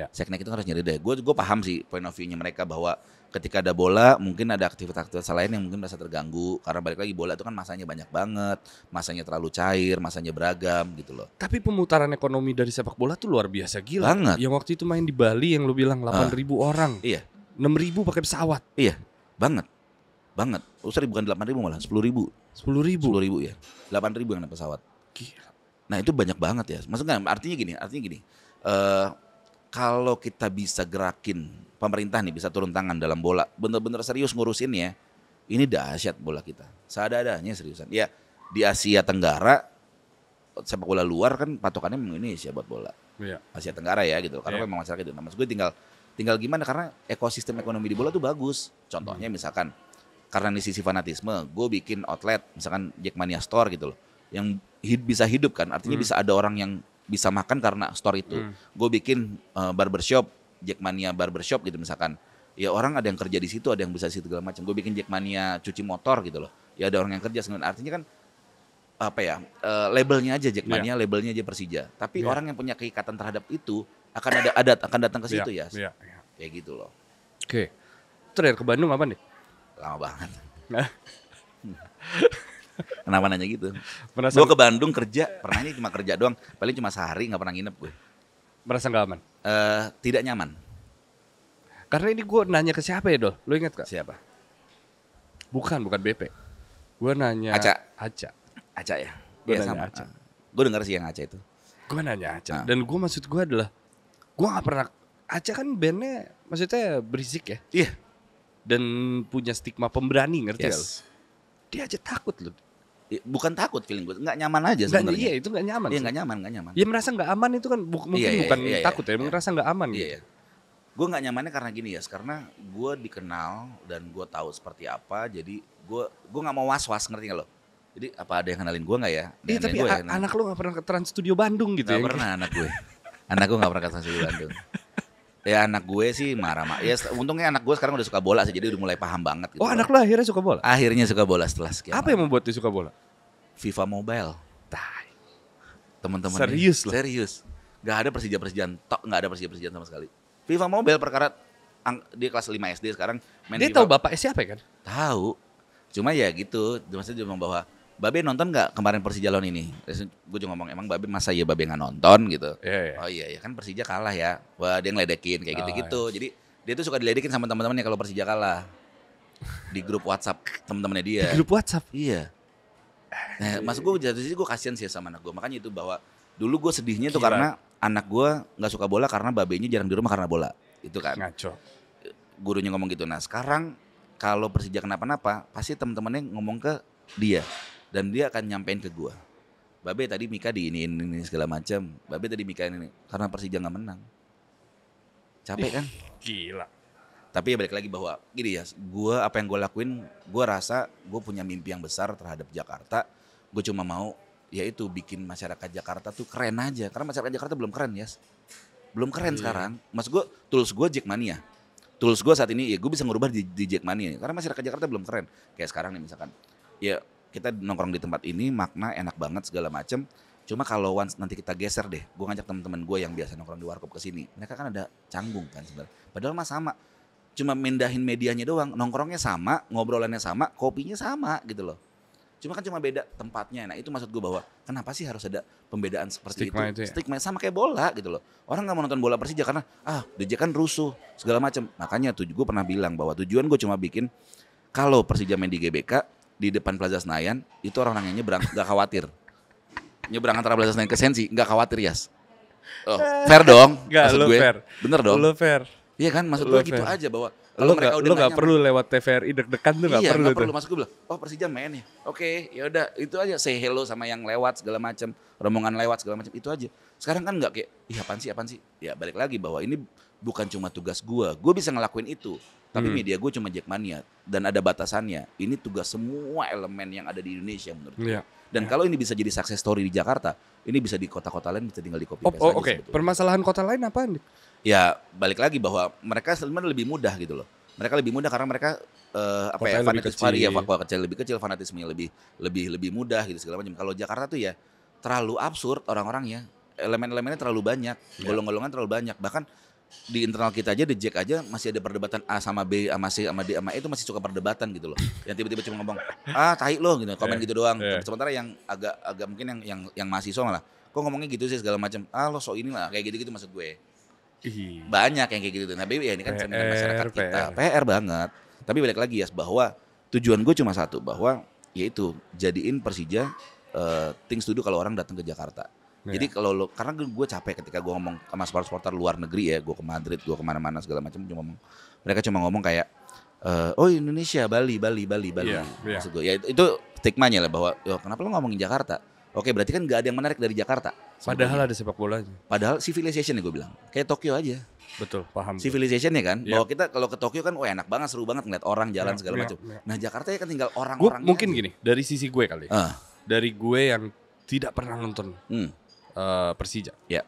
Seknek itu harus nyari duit. Gue paham sih point of view-nya mereka bahwa ketika ada bola mungkin ada aktivitas lain yang mungkin merasa terganggu karena balik lagi bola itu kan masanya banyak banget, masanya terlalu cair, masanya beragam gitu loh. Tapi pemutaran ekonomi dari sepak bola tuh luar biasa gila. Banget. Yang waktu itu main di Bali yang lu bilang 8.000 orang. Iya. 6.000 pakai pesawat. Iya, banget. Sorry, bukan 8.000 malah 10.000. 10.000 ya. 8.000 yang naik pesawat. Gila. Nah itu banyak banget ya. Maksudnya artinya gini. Kalau kita bisa gerakin pemerintah nih bisa turun tangan dalam bola, bener-bener serius ngurusin ya, ini dahsyat bola kita. Seadanya seriusan. Ya di Asia Tenggara sepak bola luar kan patokannya memang Indonesia buat bola. Asia Tenggara ya gitu. Karena memang masyarakat itu. Nah, maksud gue tinggal gimana karena ekosistem ekonomi di bola tuh bagus. Contohnya misalkan karena ini sisi fanatisme, gue bikin outlet misalkan Jackmania Store gitu loh, yang bisa hidup kan. Artinya bisa ada orang yang bisa makan karena store itu. Gue bikin barbershop, Jackmania barbershop gitu misalkan. Ya orang ada yang kerja di situ, ada yang bisa di situ segala macam. Gue bikin Jackmania cuci motor gitu loh. Ya ada orang yang kerja. Artinya kan labelnya aja Jackmania, labelnya aja Persija. Tapi orang yang punya keikatan terhadap itu akan datang ke situ ya. Kayak gitu loh. Oke. Terakhir ke Bandung apa nih? Lama banget. Kenapa nanya gitu? Merasa Gue ke Bandung kerja, pernahnya cuma kerja doang, paling cuma sehari, nggak pernah nginep gue. merasa nggak aman? Tidak nyaman. Karena ini gue nanya ke siapa ya Dol? Lo ingat gak? Siapa? Bukan BP. Gue nanya Aca ya? Gue Iya nanya sama. Aca. Gue dengar sih yang Aca itu. Gue nanya Aca. Dan gue maksud gue adalah, gue gak pernah, Aca kan bandnya maksudnya berisik ya. Iya. Dan punya stigma pemberani, ngerti gak lo? Yes. Dia aja takut loh. Bukan takut feeling gue, nggak nyaman aja sebenarnya. Iya itu gak nyaman. Iya sih. nggak nyaman. Ya merasa gak aman itu kan mungkin bukan takut ya, merasa gak aman gitu. Iya. Gue nggak nyamannya karena gini ya, karena gue dikenal dan gue tahu seperti apa, jadi gue nggak mau was-was, ngerti nggak lo? Jadi apa ada yang kenalin gue nggak ya? Iya tapi anak lo gak pernah ke Trans Studio Bandung gitu Gak ya? pernah anak gue. Anak gue gak pernah ke Trans Studio Bandung. Ya anak gue sih marah. Ya untungnya anak gue sekarang udah suka bola sih, jadi udah mulai paham banget gitu. Oh anak lo akhirnya suka bola? Akhirnya suka bola setelah sekian Apa yang membuat dia suka bola? FIFA Mobile. Teman-teman Serius loh? Serius. Gak ada Persija-Persijaan tok, gak ada Persija-Persijaan sama sekali. FIFA Mobile perkara dia kelas 5 SD sekarang main Dia FIFA. tahu bapaknya siapa kan? Tahu. Cuma ya gitu, maksudnya dia ngomong bahwa Babe nonton nggak kemarin Persija lawan ini? Gue juga ngomong emang Babe masa ya Babe nggak nonton gitu. Iya. Oh iya kan Persija kalah ya. Wah dia ngeledekin kayak gitu-gitu. Jadi dia tuh suka diledekin sama teman-temannya kalau Persija kalah. Di grup WhatsApp teman-temannya dia. Di grup WhatsApp? Iya. Nah, maksud gue jatuh sih gue kasihan sih sama anak gue. Makanya itu bahwa dulu gue sedihnya tuh karena anak gue nggak suka bola karena babenya jarang di rumah karena bola. Itu kan. Ngaco. Gurunya ngomong gitu. Nah sekarang kalau Persija kenapa-napa pasti teman-temannya ngomong ke dia. Dan dia akan nyampein ke gua. Babe tadi Mika di ini segala macam. Babe tadi Mika ini karena Persija nggak menang. Capek kan? Gila. Tapi ya balik lagi bahwa gini ya, gua apa yang gua lakuin, gua rasa gua punya mimpi yang besar terhadap Jakarta. Gua cuma mau yaitu bikin masyarakat Jakarta tuh keren aja. Karena masyarakat Jakarta belum keren ya. Belum keren sekarang. Maksud gua tools gua Jackmania. tools gue saat ini ya gue bisa ngerubah di Jackmania karena masyarakat Jakarta belum keren. Kayak sekarang nih misalkan, ya kita nongkrong di tempat ini, makna enak banget segala macem. Cuma kalau once nanti kita geser deh, gue ngajak teman-teman gue yang biasa nongkrong di warkop ke sini, mereka kan ada canggung kan sebenarnya. Padahal mah sama, cuma mindahin medianya doang, nongkrongnya sama, ngobrolannya sama, kopinya sama gitu loh. Cuma beda tempatnya. Nah itu maksud gue bahwa kenapa sih harus ada pembedaan seperti Stigma itu? itu ya? Stigma sama kayak bola gitu loh. Orang nggak mau nonton bola Persija karena DJ kan rusuh segala macam. Makanya gue pernah bilang bahwa tujuan gue cuma bikin kalau Persija main di GBK di depan Plaza Senayan itu orang-orang yang nyebrang nggak khawatir. Nyebrang antara Plaza Senayan ke Sensi nggak khawatir Yas. Oh, fair dong. Enggak, maksud lo gue. fair. Bener dong. Lo fair. Iya kan maksud Lo gue gitu fair. aja bahwa Lo mereka udah nggak nyaman. perlu lewat TVRI deg-degan tuh nggak Iya, perlu nggak tuh. perlu. Masuk gue bilang, oh Persija main ya. Oke, ya udah itu aja. Say hello sama yang lewat segala macam, rombongan lewat segala macam itu aja. Sekarang kan nggak kayak, apaan sih? Ya balik lagi bahwa ini bukan cuma tugas gue bisa ngelakuin itu. Tapi media gue cuma Jackmania dan ada batasannya. Ini tugas semua elemen yang ada di Indonesia menurut gue. Iya. Dan kalau ini bisa jadi success story di Jakarta, ini bisa di kota-kota lain bisa tinggal di copy Oh, paste aja oke. sebetulnya. Permasalahan kota lain apaan? Ya balik lagi bahwa mereka sebenarnya lebih mudah gitu loh. Mereka lebih mudah karena mereka Kotanya lebih kecil. lebih kecil, fanatismenya lebih mudah gitu segala macam. Kalau Jakarta tuh ya terlalu absurd orang-orangnya, elemen-elemennya terlalu banyak, golong-golongan terlalu banyak. Bahkan di internal kita aja di Jack aja masih ada perdebatan A sama B sama C sama D sama E itu masih suka perdebatan gitu loh. Yang tiba-tiba cuma ngomong tai lo gitu, komen gitu doang. Sementara yang agak mungkin yang mahasiswa malah kok ngomongnya gitu sih segala macam. Lo so ini lah kayak gitu-gitu maksud gue. Banyak yang kayak gitu. Nah, ya ini kan cerminan masyarakat kita. PR banget. Tapi balik lagi ya bahwa tujuan gue cuma satu bahwa yaitu jadiin Persija things to do kalau orang datang ke Jakarta. Jadi kalau karena gue capek ketika gue ngomong sama supporter luar negeri ya, gue ke Madrid, gue kemana-mana segala macam mereka cuma ngomong kayak oh Indonesia, Bali. Maksud gue ya itu stigmanya lah bahwa kenapa lo ngomongin Jakarta? Oke, berarti kan gak ada yang menarik dari Jakarta. Padahal ada sepak bolanya. Padahal civilization ya gue bilang. Kayak Tokyo aja. Betul, paham. Civilization ya kan. Iya. Bahwa kita kalau ke Tokyo kan enak banget, seru banget ngeliat orang jalan segala macam. Nah Jakarta ya kan tinggal Gue orang-orang. mungkin gini, dari sisi gue kali. Dari gue yang tidak pernah nonton Persija. Ya.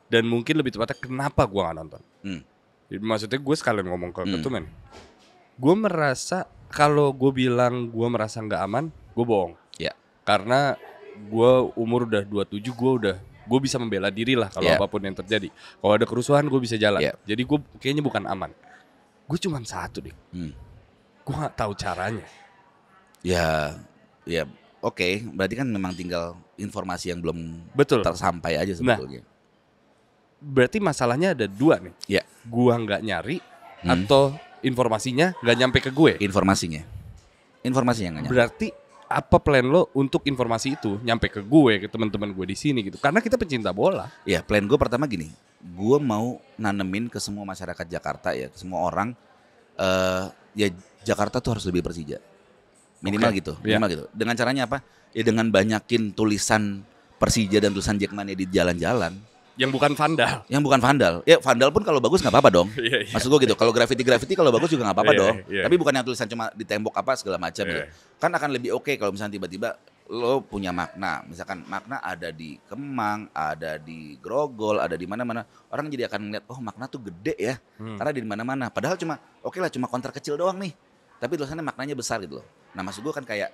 Dan mungkin lebih tepatnya kenapa gue gak nonton. Hmm. Maksudnya gue sekalian ngomong ke ketumen. Gue merasa kalau gue bilang gue merasa gak aman, gue bohong. Ya. Karena gue umur udah 27, gue bisa membela diri lah kalau apapun yang terjadi. Kalau ada kerusuhan gue bisa jalan. Jadi gue kayaknya bukan aman. Gue cuma satu deh. Gue gak tahu caranya. Ya oke. Berarti kan memang tinggal informasi yang belum tersampai aja sebetulnya. Berarti masalahnya ada dua nih. Ya. Gua nggak nyari atau informasinya nggak nyampe ke gue. Informasinya nggak nyampe. Berarti apa plan lo untuk informasi itu nyampe ke gue, ke teman-teman gue di sini gitu? Karena kita pecinta bola. Ya plan gue pertama gini. Gue mau nanemin ke semua masyarakat Jakarta ya, ke semua orang. Ya Jakarta tuh harus lebih Persija. Minimal gitu. Dengan caranya apa? Ya dengan banyakin tulisan Persija dan tulisan Jackmania di jalan-jalan. Yang bukan vandal. Ya vandal pun kalau bagus nggak apa-apa dong. Iya. Maksud gue gitu. Kalau graffiti kalau bagus juga nggak apa-apa Iya, dong. iya. Tapi bukan yang tulisan cuma di tembok apa segala macam gitu. Kan akan lebih oke kalau misalnya tiba-tiba lo punya makna. Misalkan makna ada di Kemang, ada di Grogol, ada di mana-mana. Orang jadi akan ngeliat, oh makna tuh gede ya. Karena di mana-mana. Padahal cuma cuma konter kecil doang nih. Tapi tulisannya maknanya besar gitu loh. Nah maksud gue kan kayak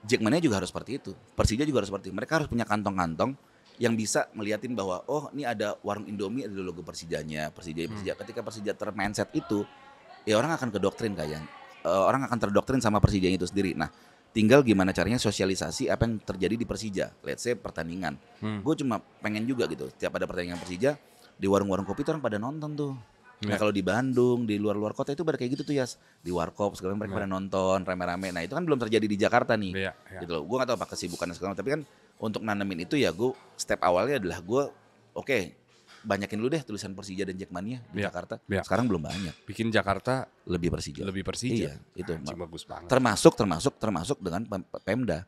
Jackmania juga harus seperti itu. Persija juga harus seperti itu. Mereka harus punya kantong-kantong yang bisa ngeliatin bahwa oh ini ada warung Indomie, ada logo Persijanya, Persija. Ketika Persija ter-mindset itu, ya orang akan kedoktrin kayak orang akan terdoktrin sama Persija itu sendiri. Nah, tinggal gimana caranya sosialisasi apa yang terjadi di Persija. Let's say pertandingan. Gue cuma pengen juga gitu, setiap ada pertandingan Persija di warung-warung kopi tuh orang pada nonton tuh. Nah kalau di Bandung, di luar-luar kota itu baru kayak gitu tuh ya, di warkop segala mereka pada nonton rame-rame. Nah itu kan belum terjadi di Jakarta nih, gitu loh. Gue nggak tahu apa kesibukan segala, tapi kan untuk nanemin itu ya gue step awalnya adalah gue banyakin dulu deh tulisan Persija dan Jackmania di Jakarta. Sekarang belum banyak. Bikin Jakarta lebih Persija. Iya, itu bagus banget. Termasuk dengan Pemda.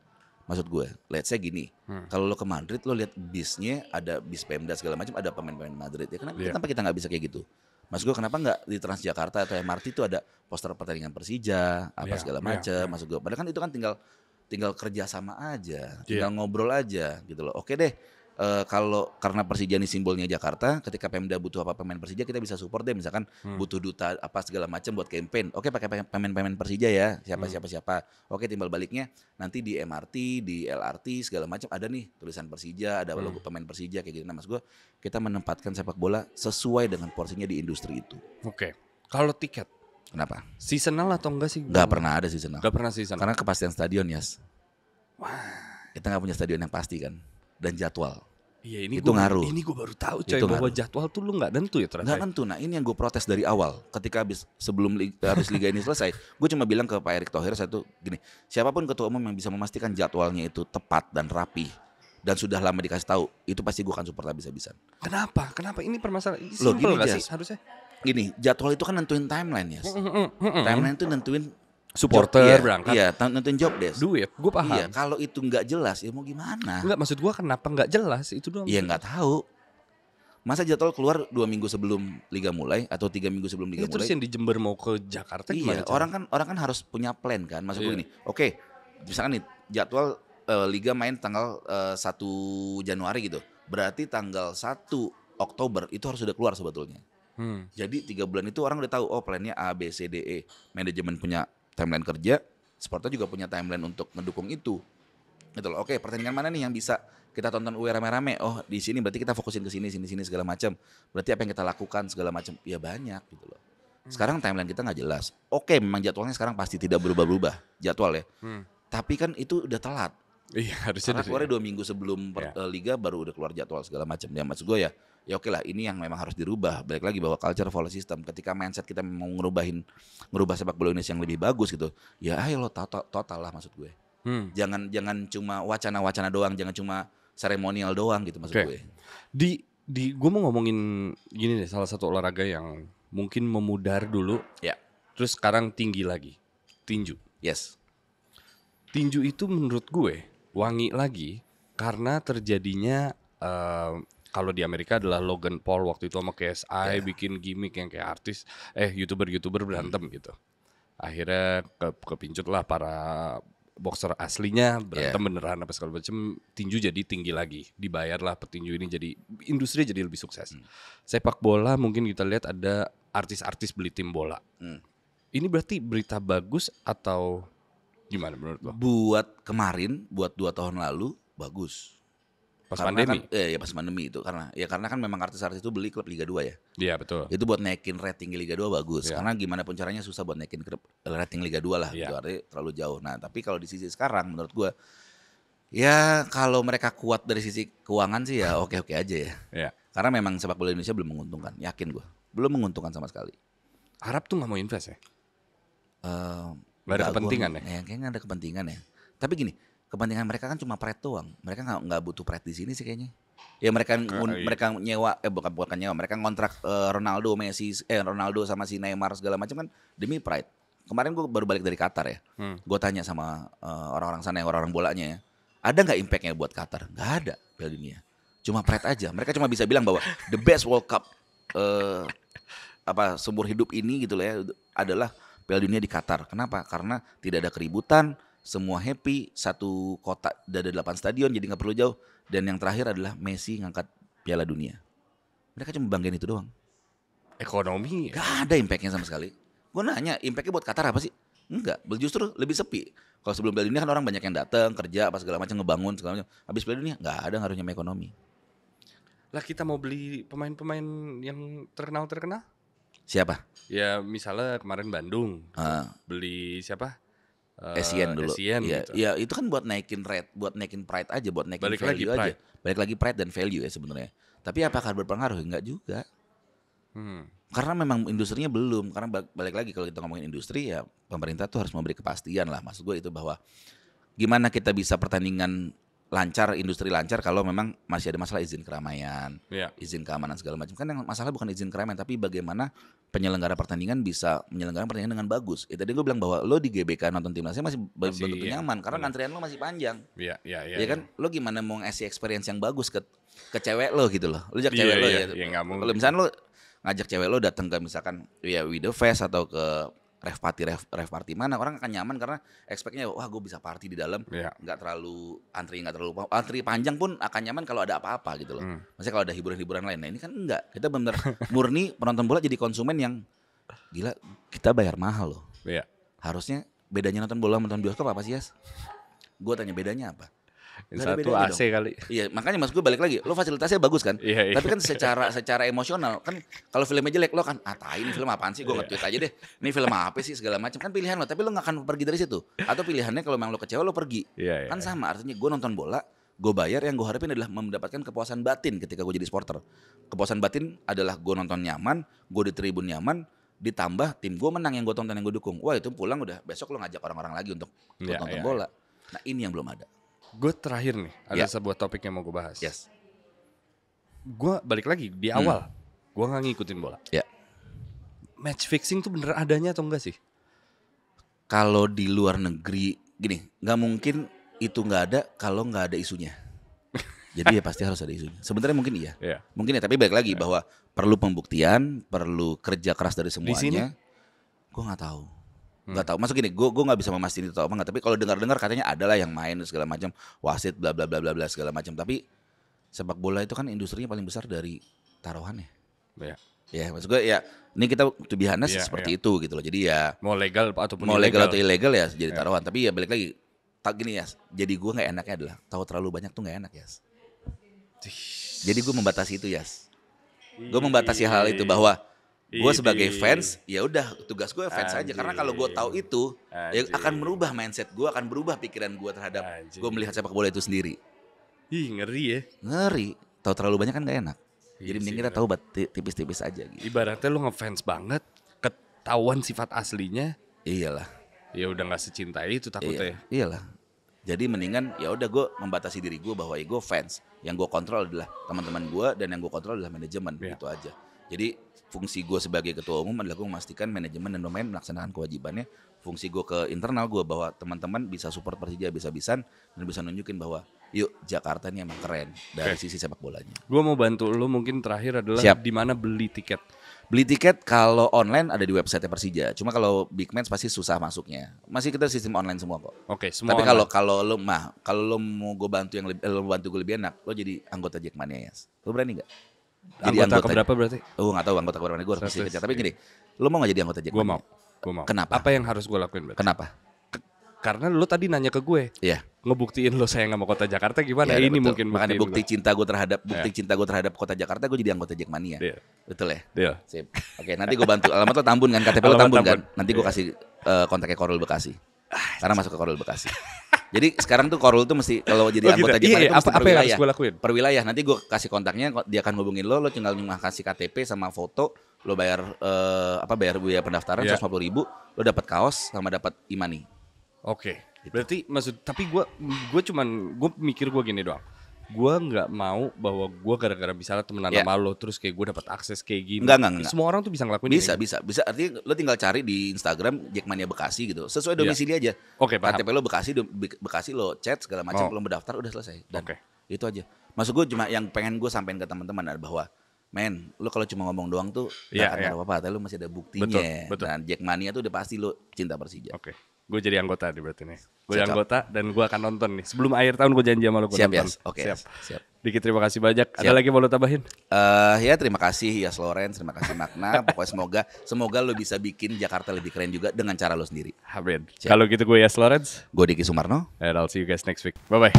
Maksud gue, let's say gini, kalau lo ke Madrid lo lihat bisnya ada bis Pemda segala macam, ada pemain-pemain Madrid ya. Kenapa kita nggak bisa kayak gitu? Maksud gue kenapa nggak di Transjakarta atau MRT itu ada poster pertandingan Persija apa segala macam. Maksud gue, padahal kan itu kan tinggal kerja sama aja, tinggal ngobrol aja gitu loh. Oke deh, kalau karena Persija ini simbolnya Jakarta, ketika Pemda butuh apa pemain Persija kita bisa support deh, misalkan butuh duta apa segala macam buat campaign. Oke, pakai pemain Persija ya, siapa. Oke, timbal baliknya nanti di MRT, di LRT segala macam ada nih tulisan Persija, ada logo pemain Persija kayak gitu. Nah, maksud gue kita menempatkan sepak bola sesuai dengan porsinya di industri itu. Oke. Kalau tiket, Kenapa? seasonal atau enggak sih? Nggak pernah ada seasonal. Nggak pernah seasonal. Karena kepastian stadion, Yas. Kita nggak punya stadion yang pasti kan, dan jadwal. Iya, ini Itu ngaruh. Ini gue baru tahu coy Itu bahwa ngaruh. jadwal tuh lu nggak tentu ya ternyata. Nggak tentu. Nah, ini yang gue protes dari awal. Ketika sebelum habis liga ini selesai, gue cuma bilang ke Pak Erick Thohir satu gini, siapapun ketua umum yang bisa memastikan jadwalnya itu tepat dan rapi dan sudah lama dikasih tahu, itu pasti gue akan support habis-habisan. Kenapa? Ini permasalahan. Ini Loh, simple gini, nggak Jas. sih harusnya? Gini, jadwal itu kan nentuin timeline ya. Timeline itu nentuin Supporter job, berangkat. Iya, nentuin job desk. Duit, gue paham. Iya, kalau itu nggak jelas ya mau gimana? Enggak, maksud gue kenapa nggak jelas itu doang. Iya nggak tahu. Masa jadwal keluar 2 minggu sebelum liga mulai atau 3 minggu sebelum liga Iya, terus mulai? yang di Jember mau ke Jakarta gimana? Iya, orang kan harus punya plan kan. Maksud gue Iya. gini, oke, misalkan nih jadwal liga main tanggal 1 Januari gitu. Berarti tanggal 1 Oktober itu harus sudah keluar sebetulnya. Jadi 3 bulan itu orang udah tahu, oh plannya A, B, C, D, E. Manajemen punya timeline kerja, supporter juga punya timeline untuk ngedukung itu. Gitu loh. Oke, pertandingan mana nih yang bisa kita tonton rame-rame? Oh, di sini berarti kita fokusin ke sini segala macam. Berarti apa yang kita lakukan segala macam? Ya banyak gitu loh. Sekarang timeline kita nggak jelas. Oke, memang jadwalnya sekarang pasti tidak berubah-ubah jadwal ya. Tapi kan itu udah telat. Iya, harusnya Karena dari- keluarnya 2 minggu sebelum liga baru udah keluar jadwal segala macam. Ya maksud gue ya oke lah, ini yang memang harus dirubah. Balik lagi bahwa culture follow system. Ketika mindset kita mau ngerubah sepak bola Indonesia yang lebih bagus gitu. Ya ayo lo total lah maksud gue. Jangan cuma wacana-wacana doang, jangan cuma seremonial doang gitu maksud Oke. gue. Di gue mau ngomongin gini deh, salah satu olahraga yang mungkin memudar dulu, Ya, terus sekarang tinggi lagi, tinju. yes. Tinju itu menurut gue wangi lagi karena terjadinya kalau di Amerika adalah Logan Paul waktu itu sama KSI bikin gimmick yang kayak artis, YouTuber berantem gitu. Akhirnya kepincut lah para boxer aslinya berantem beneran apa segala macam. Tinju jadi tinggi lagi, dibayarlah petinju ini jadi industri jadi lebih sukses. Sepak bola mungkin kita lihat ada artis-artis beli tim bola. Ini berarti berita bagus atau gimana menurut lo? Buat kemarin, buat 2 tahun lalu bagus. Pas Karena pandemi? Kan, ya pas pandemi itu karena kan memang artis-artis itu beli klub Liga 2 ya. Iya betul. Itu buat naikin rating Liga 2 bagus. Iya. Karena gimana pun caranya susah buat naikin rating Liga 2 lah. Iya. Gitu, artinya terlalu jauh. Nah tapi kalau di sisi sekarang menurut gue, ya kalau mereka kuat dari sisi keuangan sih ya oke-oke aja ya. Iya. Karena memang sepak bola Indonesia belum menguntungkan, yakin gue. Belum menguntungkan sama sekali. Arab tuh nggak mau invest ya? Nggak ada Nggak, kepentingan gua- ya? Kayaknya nggak ada kepentingan ya. Tapi gini, kepentingan mereka kan cuma pride doang. Mereka nggak butuh pride di sini sih kayaknya. Ya mereka mereka nyewa bukan nyewa, mereka ngontrak Ronaldo, Messi, Ronaldo sama si Neymar segala macam kan demi pride. Kemarin gue baru balik dari Qatar ya. Gue tanya sama orang-orang sana, orang-orang bolanya ya. Ada nggak impactnya buat Qatar? Nggak ada Piala Dunia. Cuma pride aja. Mereka cuma bisa bilang bahwa the best World Cup seumur hidup ini gitu lah ya adalah Piala Dunia di Qatar. Kenapa? Karena tidak ada keributan, semua happy, satu kota ada 8 stadion jadi nggak perlu jauh. Dan yang terakhir adalah Messi ngangkat Piala Dunia. Mereka cuma banggain itu doang. Ekonomi. Gak ada impactnya sama sekali. Gue nanya, impactnya buat Qatar apa sih? Enggak, justru lebih sepi. Kalau sebelum Piala Dunia kan orang banyak yang datang, kerja, apa segala macam, ngebangun segala macam. Habis Piala Dunia nggak ada ngaruhnya sama ekonomi. Lah kita mau beli pemain-pemain yang terkenal. Siapa? Ya misalnya kemarin Bandung Ah. beli siapa? Asian dulu. Asian Iya, gitu. iya, itu kan buat naikin rate, buat naikin pride aja, buat naikin Balik lagi value aja. pride. Balik lagi pride dan value ya sebenarnya. Tapi apakah berpengaruh? Enggak juga. Karena memang industrinya belum. Karena balik lagi kalau kita ngomongin industri ya pemerintah tuh harus memberi kepastian lah. Maksud gue itu bahwa gimana kita bisa pertandingan lancar, industri lancar kalau memang masih ada masalah izin keramaian, Iya. izin keamanan segala macam. Kan yang masalah bukan izin keramaian, tapi bagaimana penyelenggara pertandingan bisa menyelenggarakan pertandingan dengan bagus. Tadi gue bilang bahwa lo di GBK nonton timnasnya masih betul iya, nyaman karena benar. antrian lo masih panjang. Iya. Ya kan, lo gimana mau ngasih experience yang bagus ke cewek lo gitu loh. Lo ajak Iya, cewek lo iya, ya. iya, nggak mungkin. Kalau misalnya lo ngajak cewek lo datang ke misalkan ya With The Fest atau ke rave party mana, orang akan nyaman karena expect-nya wah gue bisa party di dalam, Iya. nggak terlalu antri panjang pun akan nyaman kalau ada apa-apa gitu loh. Maksudnya kalau ada hiburan-hiburan lain. Nah ini kan enggak, kita benar murni penonton bola jadi konsumen yang gila, kita bayar mahal loh. Iya. Harusnya bedanya nonton bola sama nonton bioskop apa sih, Yas? Gue tanya bedanya apa? Yang Nggak ada satu bedanya AC dong. kali. Iya, makanya mas gue balik lagi, lo fasilitasnya bagus kan? Iya. Tapi kan secara emosional kan, kalau filmnya jelek lo kan, tai ini film apaan sih? Gue Iya. nge-tweet aja deh. Ini film apa sih segala macam kan pilihan lo. Tapi lo nggak akan pergi dari situ. Atau pilihannya kalau memang lo kecewa lo pergi. Iya. Kan sama artinya gue nonton bola, gue bayar, yang gue harapin adalah mendapatkan kepuasan batin ketika gue jadi supporter. Kepuasan batin adalah gue nonton nyaman, gue di tribun nyaman, ditambah tim gue menang yang gue tonton yang gue dukung. Wah itu pulang udah besok lo ngajak orang-orang lagi untuk Iya, nonton iya, bola. Nah ini yang belum ada. Gue terakhir nih, ada Ya. sebuah topik yang mau gue bahas. Yes. Gue balik lagi di awal, gue nggak ngikutin bola. Ya. Match fixing tuh bener adanya atau enggak sih? Kalau di luar negeri gini, nggak mungkin itu nggak ada kalau nggak ada isunya. Jadi ya pasti harus ada isunya. Sebenarnya mungkin iya, Iya. mungkin ya. Tapi balik lagi bahwa perlu pembuktian, perlu kerja keras dari sini? semuanya. Gue nggak tahu, nggak tahu. Masuk gini, gue nggak bisa memastikan itu atau apa nggak. Tapi kalau dengar katanya ada lah yang main segala macam, wasit bla bla bla bla bla segala macam. Tapi sepak bola itu kan industrinya paling besar dari taruhannya. Iya. Ya maksud gue ya, ini kita to be honest Iya, seperti itu gitu loh. Jadi ya Mau legal ataupun mau legal atau ilegal ya jadi Iya. taruhan. Tapi ya balik lagi, tak gini ya. Jadi gue nggak enaknya adalah tahu terlalu banyak tuh nggak enak ya. Jadi gue membatasi itu ya. Gue membatasi hal itu bahwa gue sebagai fans ya udah tugas gue fans aja. Karena kalau gue tahu itu ya akan merubah mindset gue, akan berubah pikiran gue terhadap gue melihat sepak bola itu sendiri. Ih ngeri ya. Ngeri. Tahu terlalu banyak kan nggak enak. Jadi Iya mending sih, kita tahu tipis-tipis aja gitu. Ibaratnya lu ngefans banget, ketahuan sifat aslinya, Iyalah. ya udah nggak secinta itu takutnya. Iya, iyalah. Jadi mendingan ya udah gue membatasi diri gue bahwa ya gue fans. Yang gue kontrol adalah teman-teman gue dan yang gue kontrol adalah manajemen, Iya. gitu aja. Jadi fungsi gue sebagai ketua umum adalah gue memastikan manajemen dan pemain melaksanakan kewajibannya. Fungsi gue ke internal gue bahwa teman-teman bisa support Persija bisa-bisan dan bisa nunjukin bahwa yuk Jakarta ini emang keren dari Oke. sisi sepak bolanya. Gue mau bantu lu mungkin terakhir adalah Siap. di mana beli tiket. Beli tiket kalau online ada di website Persija. Cuma kalau big match pasti susah masuknya. Masih kita sistem online semua kok. Oke, semua. Tapi online. kalau lo mau gue bantu yang lebih, lo bantu gue lebih enak, lo jadi anggota Jackmania ya. Lo berani nggak? anggota keberapa berarti? Oh nggak tahu anggota keberapa. Gue harus mesti kerja. Tapi gini, lo mau nggak jadi anggota Gue Jackmania? mau. Kenapa? Apa yang harus gue lakuin berarti? Kenapa? Karena lu tadi nanya ke gue, Iya. ngebuktiin lo sayang sama kota Jakarta gimana? Iya, Ini betul. mungkin makanya buktiin bukti cinta gue terhadap kota Jakarta, gue jadi anggota Jackmania. Iya. Betul ya? Deal. Sip. Oke, nanti gue bantu. Alamat lo Tambun kan, KTP lo Alamat Tambun kan. Tambun. Nanti gue Iya. kasih kontaknya Korul Bekasi. Karena masuk ke Korul Bekasi. Jadi sekarang tuh Korul tuh mesti kalau jadi Oh, anggota gitu. Jackmania Iya, itu mesti apa per yang harus wilayah. gue lakuin? Per wilayah. Nanti gue kasih kontaknya, dia akan hubungin lo tinggal cuma kasih KTP sama foto, lo bayar bayar biaya pendaftaran Iya. 150.000, lo dapat kaos sama dapat imani. Oke. Berarti tapi gue mikir gue gini doang. Gue nggak mau bahwa gue gara-gara misalnya temenan Iya. sama lo terus kayak gue dapat akses kayak gini. Enggak. Semua orang tuh bisa ngelakuin Bisa, ini. bisa. Artinya lo tinggal cari di Instagram Jackmania Bekasi gitu. Sesuai Iya. domisili aja. Oke, paham. KTP lo Bekasi lo chat segala macam, Oh. lo mendaftar udah selesai. Dan Oke. itu aja. Maksud gue cuma yang pengen gue sampein ke teman-teman adalah bahwa men, lo kalau cuma ngomong doang tuh Iya, gak akan iya. ada apa-apa, tapi lo masih ada buktinya. Betul. Dan Jackmania tuh udah pasti lo cinta Persija. Oke. Gue jadi anggota nih berarti nih. Gue Cocok. jadi anggota dan gue akan nonton nih. Sebelum akhir tahun gue janji sama lo gue Siap ya? nonton. Oke. Siap. Siap. Diki terima kasih banyak. Ada Siap. lagi mau lo tambahin? Ya terima kasih Yas Lorenz, terima kasih Makna. Pokoknya semoga lo bisa bikin Jakarta lebih keren juga dengan cara lo sendiri. Habib. Siap. Kalau gitu gue Yas Lorenz. Gue Diki Sumarno. And I'll see you guys next week. Bye-bye.